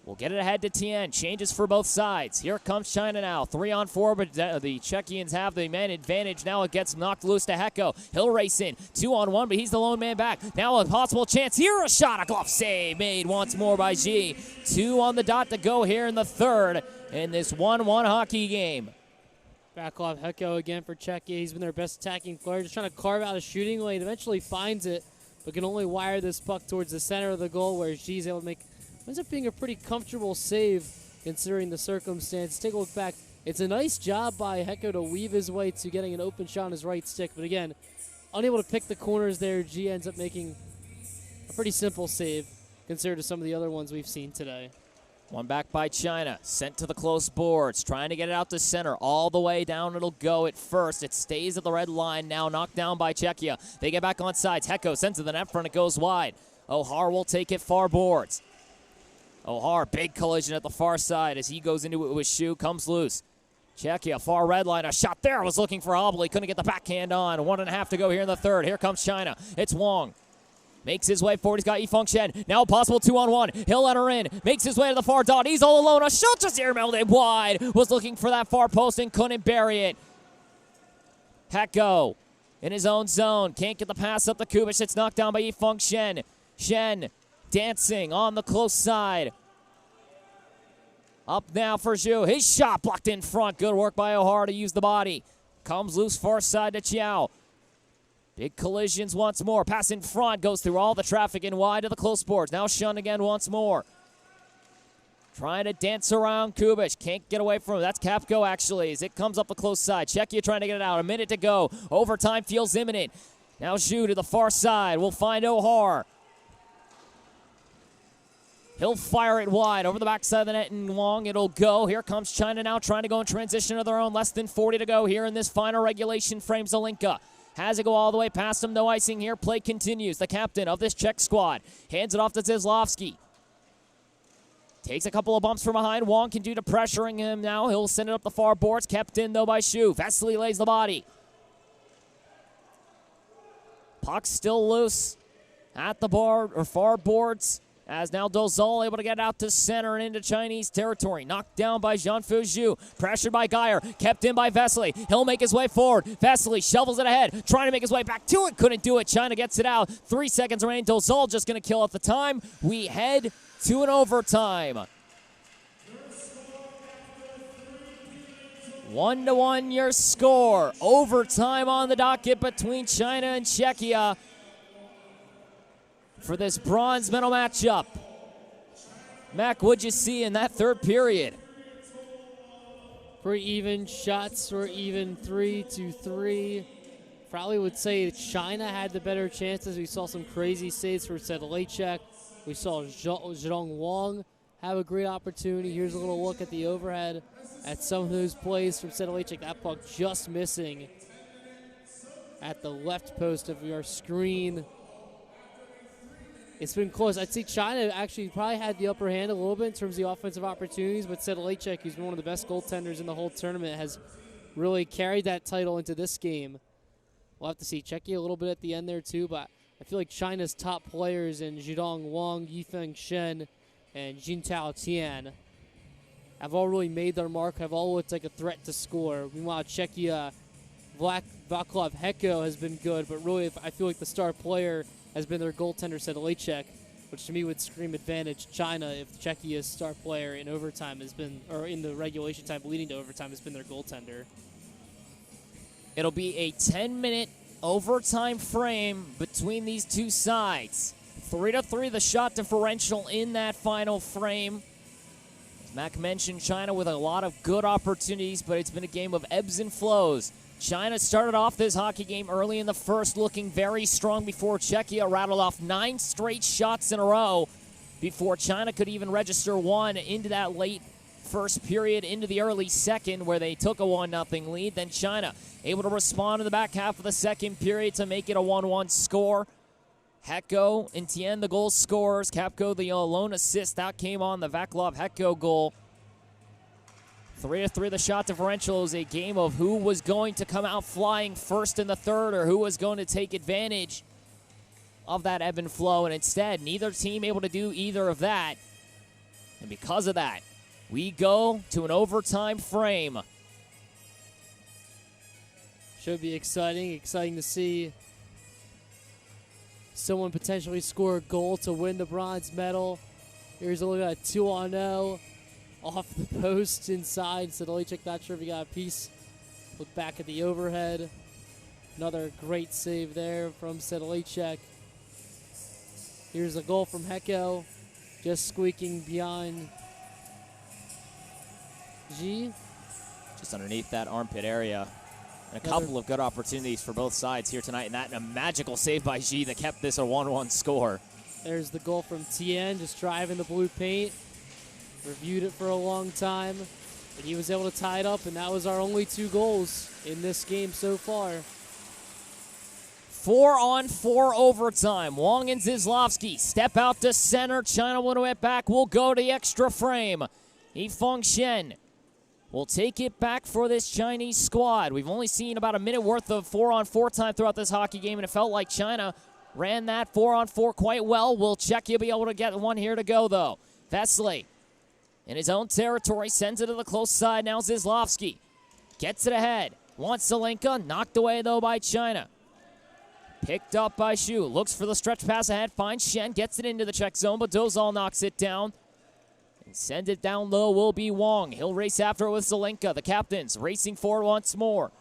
will get it ahead to Tien. Changes for both sides. Here comes China now. 3-on-4, but the Czechians have the man advantage. Now it gets knocked loose to Hecko. He'll race in. 2-on-1, but he's the lone man back. Now a possible chance. Here a shot. A glove save made once more by G. 2 on the dot to go here in the third in this 1-1 hockey game. Back-off Hecko again for Czechia. He's been their best attacking player. Just trying to carve out a shooting lane. Eventually finds it, but can only wire this puck towards the center of the goal where G's able to make ends up being a pretty comfortable save considering the circumstance. Take a look back. It's a nice job by Hecko to weave his way to getting an open shot on his right stick. But again, unable to pick the corners there. G ends up making a pretty simple save compared to some of the other ones we've seen today. One back by China. Sent to the close boards. Trying to get it out to center. All the way down it'll go at first. It stays at the red line now. Knocked down by Czechia. They get back on sides. Hecko sends to the net front. It goes wide. O'Hara will take it far boards. O'Hara, big collision at the far side as he goes into it with Shu, comes loose. Czechia, far red line, a shot there, was looking for Hobley, couldn't get the backhand on. 1.5 to go here in the third. Here comes China. It's Wong. Makes his way forward, he's got Yifeng Shen. Now a possible 2-on-1. He'll let her in, makes his way to the far dot. He's all alone, a shot just air-melted wide. Was looking for that far post and couldn't bury it. Hecko in his own zone, can't get the pass up to Kubic. It's knocked down by Yifeng Shen. Shen dancing on the close side. Up now for Zhu. His shot blocked in front. Good work by O'Hara to use the body. Comes loose far side to Chiao. Big collisions once more. Pass in front. Goes through all the traffic and wide to the close boards. Now Shun again once more. Trying to dance around Kubic. Can't get away from him. That's Kapko actually as it comes up the close side. Czechia trying to get it out. A minute to go. Overtime feels imminent. Now Zhu to the far side. We'll find O'Hara. He'll fire it wide over the backside of the net and Wong. It'll go. Here comes China now trying to go in transition of their own. Less than 40 to go here in this final regulation frame. Zelenka has it go all the way past him. No icing here. Play continues. The captain of this Czech squad hands it off to Zizlovsky. Takes a couple of bumps from behind. Wong can do to pressuring him now. He'll send it up the far boards. Kept in though by Shu. Vesely lays the body. Puck still loose at the bar or far boards. As now Dozal able to get out to center and into Chinese territory. Knocked down by Jean-Fu Zhu. Pressured by Geyer. Kept in by Vesely. He'll make his way forward. Vesely shovels it ahead. Trying to make his way back to it. Couldn't do it. China gets it out. 3 seconds remaining. Dozal just going to kill at the time. We head to an overtime. 1-1 your score. Overtime on the docket between China and Czechia. for this bronze medal matchup. Mac, what'd you see in that third period? Pretty even. Shots were even 3-3. Probably would say China had the better chances. We saw some crazy saves for Sedlacek. We saw Zhong Wang have a great opportunity. Here's a little look at the overhead at some of those plays from Sedlacek. That puck just missing at the left post of your screen. It's been close. I'd say China actually probably had the upper hand a little bit in terms of the offensive opportunities, but Sedlacek, who's been one of the best goaltenders in the whole tournament, has really carried that title into this game. We'll have to see Czechia a little bit at the end there too, but I feel like China's top players in Zhidong Wang, Yifeng Shen, and Jintao Tian have all really made their mark, have all looked like a threat to score. Meanwhile, Czechia, Vaclav Hecko has been good, but really I feel like the star player has been their goaltender, Sedlacek, which to me would scream advantage China if Czechia's star player in overtime has been, or in the regulation time leading to overtime has been their goaltender. It'll be a 10-minute overtime frame between these two sides. 3-3 the shot differential in that final frame. As Mac mentioned, China with a lot of good opportunities, but it's been a game of ebbs and flows. China started off this hockey game early in the first looking very strong before Czechia rattled off 9 straight shots in a row before China could even register one into that late first period into the early second where they took a 1-0 lead. Then China able to respond in the back half of the second period to make it a 1-1 score. Hecko and Tien, the goal scorers. Capco, the lone assist. That came on the Vaclav Hecko goal. 3-3 the shot differential is a game of who was going to come out flying first in the third or who was going to take advantage of that ebb and flow. And instead, neither team able to do either of that. And because of that, we go to an overtime frame. Should be exciting to see someone potentially score a goal to win the bronze medal. Here's a look at a 2-on-0 off the post inside. Sedlacek not sure if he got a piece. Look back at the overhead. Another great save there from Sedlacek. Here's a goal from Hecko, just squeaking beyond G. Just underneath that armpit area. And a couple of good opportunities for both sides here tonight. And that a magical save by G that kept this a 1-1 score. There's the goal from Tien, just driving the blue paint. Reviewed it for a long time. And he was able to tie it up, and that was our only 2 goals in this game so far. 4-on-4 overtime. Wang and Zizlovsky step out to center. China will win it back. We'll go to the extra frame. Yifeng Shen will take it back for this Chinese squad. We've only seen about a minute worth of 4-on-4 time throughout this hockey game, and it felt like China ran that 4-on-4 quite well. Will Czechia be able to get one here to go, though? Vesely in his own territory sends it to the close side. Now Zizlovsky gets it ahead. Wants Zelenka. Knocked away, though, by China. Picked up by Shu. Looks for the stretch pass ahead. Finds Shen. Gets it into the Czech zone, but Dozal knocks it down. And send it down low will be Wang. He'll race after it with Zelenka. The captains racing forward once more.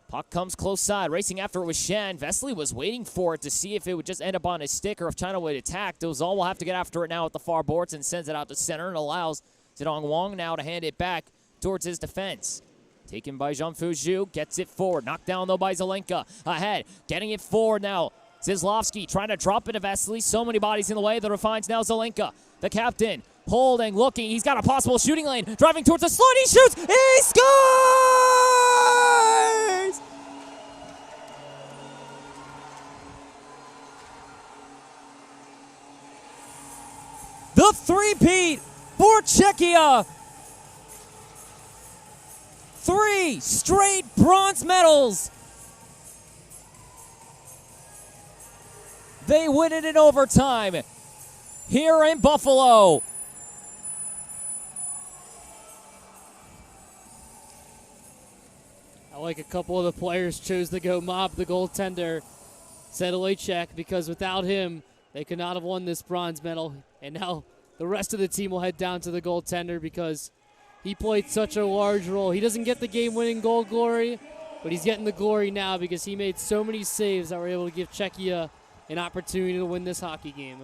Puck comes close side. Racing after it with Shen. Vesely was waiting for it to see if it would just end up on his stick or if China would attack. Dozal will have to get after it now at the far boards and sends it out to center and allows Zedong Wang now to hand it back towards his defense. Taken by Zhangfu Zhu. Gets it forward. Knocked down, though, by Zelenka. Ahead. Getting it forward now. Zizlovsky trying to drop it to Vesely. So many bodies in the way that it finds now Zelenka. The captain holding, looking. He's got a possible shooting lane. Driving towards the slot. He shoots. He scores! The three-peat for Czechia. 3 straight bronze medals. They win it in overtime here in Buffalo. I like a couple of the players chose to go mob the goaltender, Sedlacek, because without him, they could not have won this bronze medal. And now the rest of the team will head down to the goaltender because he played such a large role. He doesn't get the game-winning goal glory, but he's getting the glory now because he made so many saves that were able to give Czechia an opportunity to win this hockey game.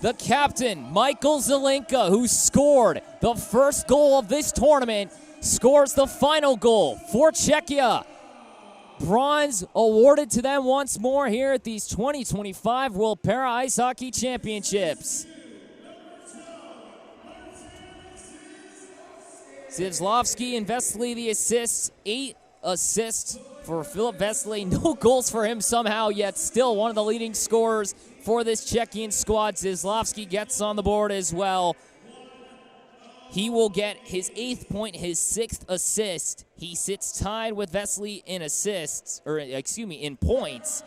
The captain, Michael Zelenka, who scored the first goal of this tournament, scores the final goal for Czechia. Bronze awarded to them once more here at these 2025 World Para Ice Hockey Championships. Zizlovsky and Vesely the assists, 8 assists for Filip Vesely. No goals for him somehow, yet still one of the leading scorers for this Czechian squad. Zizlovsky gets on the board as well. He will get his 8th point, his 6th assist. He sits tied with Vesely in assists, or excuse me, in points.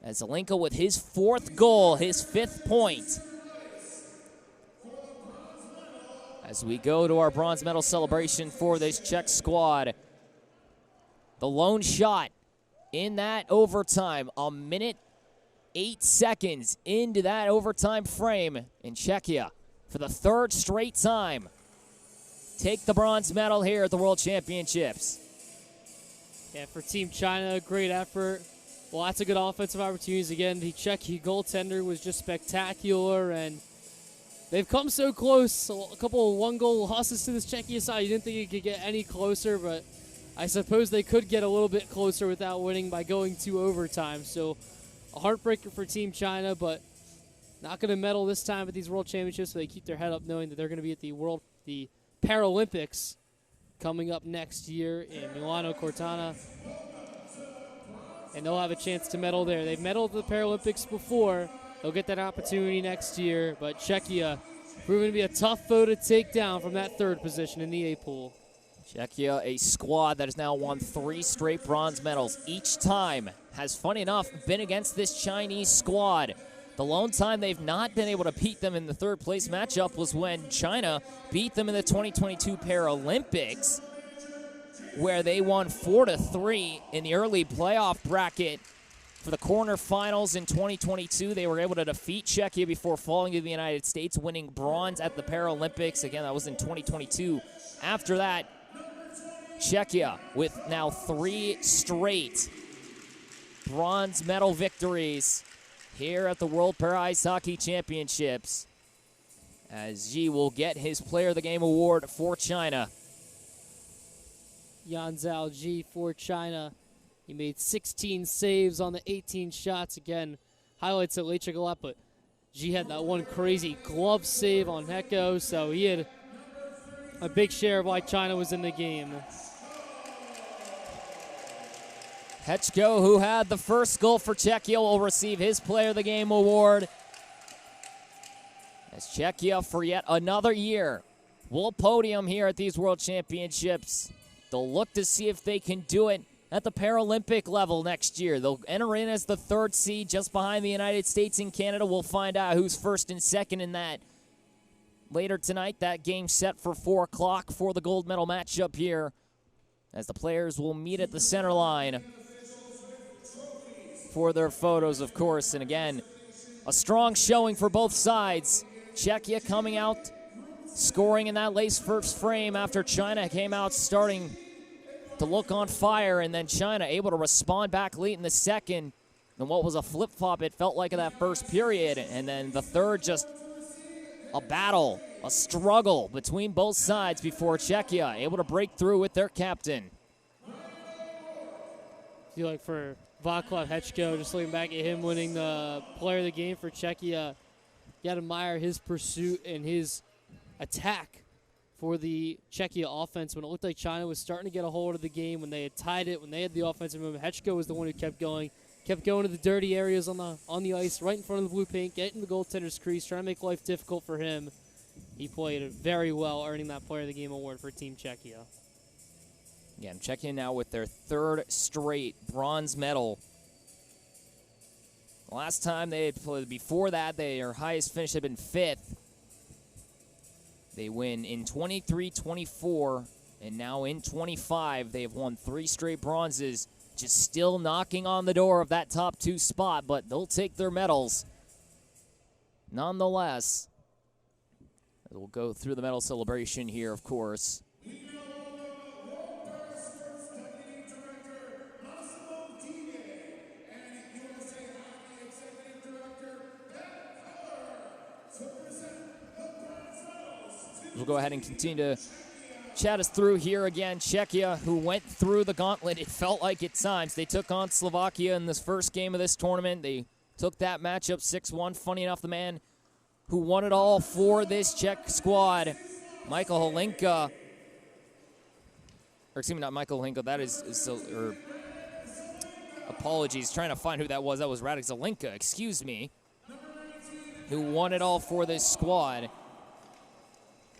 As Zelenka with his 4th goal, his 5th point. As we go to our bronze medal celebration for this Czech squad. The lone shot in that overtime, a minute 8 seconds into that overtime frame in Czechia for the 3rd straight time. Take the bronze medal here at the World Championships. Yeah, for Team China, great effort. Lots of good offensive opportunities. Again, the Czechia goaltender was just spectacular, and they've come so close. A couple of one-goal losses to this Czechia side. You didn't think it could get any closer, but I suppose they could get a little bit closer without winning by going to overtime. So a heartbreaker for Team China, but not going to medal this time at these World Championships, so they keep their head up knowing that they're going to be at the Paralympics coming up next year in Milano Cortina. And they'll have a chance to medal there. They've medaled at the Paralympics before. They'll get that opportunity next year, but Czechia proving to be a tough foe to take down from that 3rd position in the A pool. Czechia, a squad that has now won 3 straight bronze medals. Each time has, funny enough, been against this Chinese squad. The lone time they've not been able to beat them in the 3rd place matchup was when China beat them in the 2022 Paralympics, where they won 4-3 in the early playoff bracket. For the quarterfinals in 2022, they were able to defeat Czechia before falling to the United States, winning bronze at the Paralympics. Again, that was in 2022. After that, Czechia with now 3 straight bronze medal victories here at the World Para Ice Hockey Championships, as Ji will get his Player of the Game award for China. Yan Zhao Ji for China. He made 16 saves on the 18 shots. Again, highlights of Lechik a lot, but Ji had that one crazy glove save on Hecko, so he had a big share of why China was in the game. Hechko, who had the first goal for Czechia, will receive his Player of the Game award. As Czechia, for yet another year, will podium here at these World Championships. They'll look to see if they can do it at the Paralympic level next year. They'll enter in as the 3rd seed just behind the United States and Canada. We'll find out who's 1st and 2nd in that later tonight. That game set for 4 o'clock for the gold medal matchup here, as the players will meet at the center line for their photos, of course. And again, a strong showing for both sides. Czechia coming out, scoring in that late first frame after China came out starting to look on fire, and then China able to respond back late in the 2nd. And what was a flip-flop, it felt like, in that first period. And then the 3rd, just a battle, a struggle between both sides before Czechia able to break through with their captain. I feel like for Václav Hečko, just looking back at him winning the Player of the Game for Czechia, you got to admire his pursuit and his attack for the Czechia offense. When it looked like China was starting to get a hold of the game, when they had tied it, when they had the offensive movement, Hečko was the one who kept going to the dirty areas on the ice, right in front of the blue paint, getting the goaltender's crease, trying to make life difficult for him. He played it very well, earning that Player of the Game award for Team Czechia. Again, Czechia now with their 3rd straight bronze medal. Last time they had played, before that, their highest finish had been 5th. They win in 23-24, and now in 25, they have won 3 straight bronzes, just still knocking on the door of that top 2 spot, but they'll take their medals. Nonetheless, we'll go through the medal celebration here, of course. we'll go ahead and continue to chat us through here again. Czechia, who went through the gauntlet, it felt like at times. They took on Slovakia in this first game of this tournament. They took that matchup 6-1. Funny enough, the man who won it all for this Czech squad, Michael Holinka, or excuse me, not Michael Holinka, that is apologies, trying to find who that was. That was Radek Zelenka, excuse me, who won it all for this squad,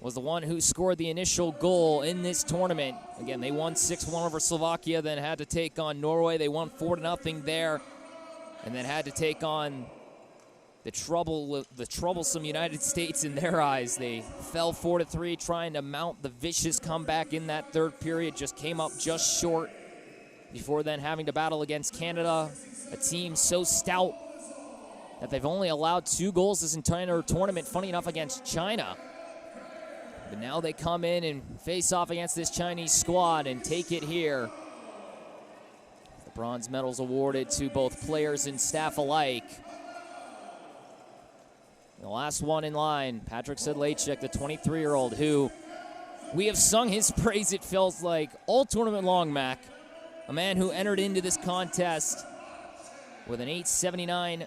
was the one who scored the initial goal in this tournament. Again, they won 6-1 over Slovakia, then had to take on Norway. They won 4-0 there, and then had to take on the troublesome United States in their eyes. They fell 4-3, trying to mount the vicious comeback in that third period. Just came up just short before then having to battle against Canada, a team so stout that they've only allowed 2 goals this entire tournament, funny enough, against China. But now they come in and face off against this Chinese squad and take it here. The bronze medals awarded to both players and staff alike. The last one in line, Patrick Sedlacek, the 23-year-old, who we have sung his praise, it feels like, all tournament long, Mac. A man who entered into this contest with an .879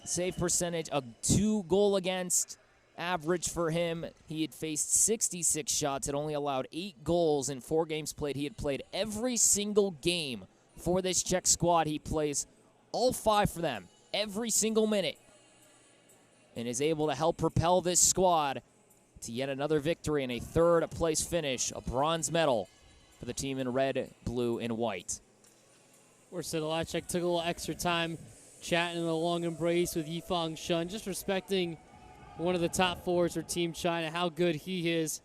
save percentage, a 2-goal against average for him. He had faced 66 shots, had only allowed 8 goals in 4 games played. He had played every single game for this Czech squad. He plays all 5 for them, every single minute, and is able to help propel this squad to yet another victory and a 3rd-place finish, a bronze medal for the team in red, blue, and white. Where Sedlacek took a little extra time chatting in a long embrace with Yifeng Shun, just respecting one of the top forwards for Team China, how good he is,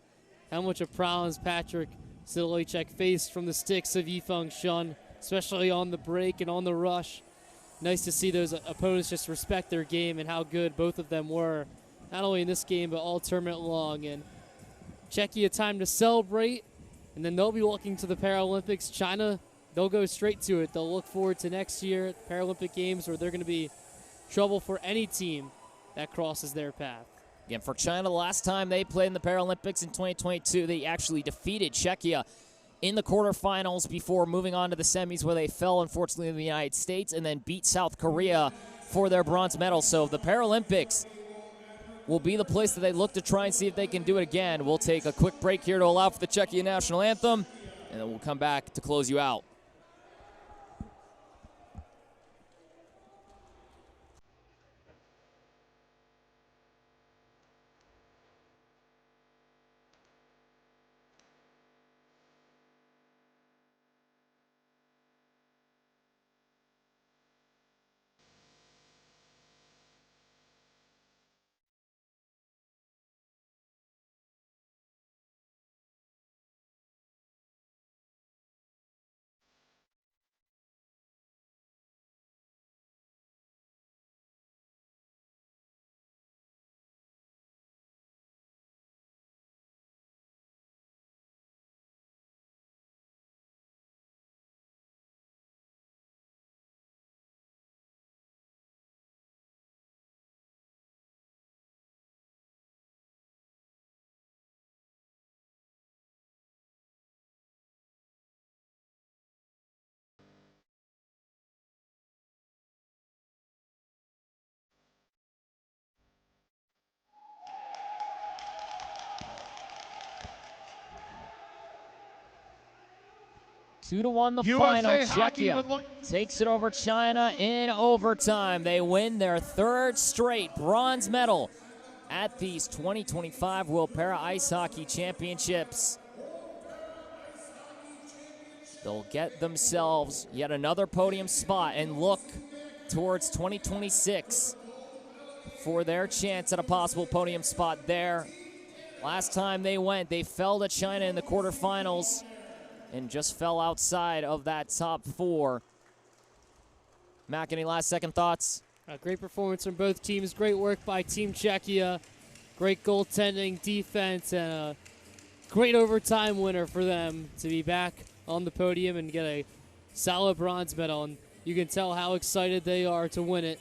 how much of problems Patrick Sedlacek faced from the sticks of Yifeng Shun, especially on the break and on the rush. Nice to see those opponents just respect their game and how good both of them were, not only in this game, but all tournament long. And Czechia, time to celebrate, and then they'll be looking to the Paralympics. China, they'll go straight to it. They'll look forward to next year at the Paralympic Games, where they're going to be trouble for any team that crosses their path. Again, for China, the last time they played in the Paralympics in 2022, they actually defeated Czechia in the quarterfinals before moving on to the semis, where they fell, unfortunately, in the United States, and then beat South Korea for their bronze medal. So the Paralympics will be the place that they look to try and see if they can do it again. We'll take a quick break here to allow for the Czechia national anthem, and then we'll come back to close you out. Two to one, the final. Czechia takes it over China in overtime. They win their 3rd straight bronze medal at these 2025 World Para Ice Hockey Championships. They'll get themselves yet another podium spot and look towards 2026 for their chance at a possible podium spot there. Last time they went, they fell to China in the quarterfinals and just fell outside of that top 4. Mac, any last second thoughts? Great performance from both teams. Great work by Team Czechia. Great goaltending, defense, and a great overtime winner for them to be back on the podium and get a solid bronze medal. And you can tell how excited they are to win it.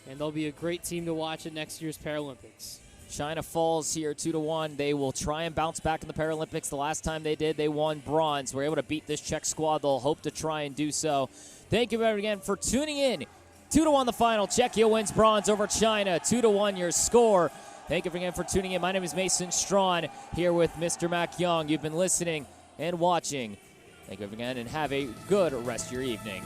And they'll be a great team to watch at next year's Paralympics. China falls here 2-1. They will try and bounce back in the Paralympics. The last time they did, they won bronze. We're able to beat this Czech squad. They'll hope to try and do so. Thank you again for tuning in. 2-1 the final. Czechia wins bronze over China. 2-1 your score. Thank you again for tuning in. My name is Mason Strawn here with Mr. Mac Young. You've been listening and watching. Thank you again, and have a good rest of your evening.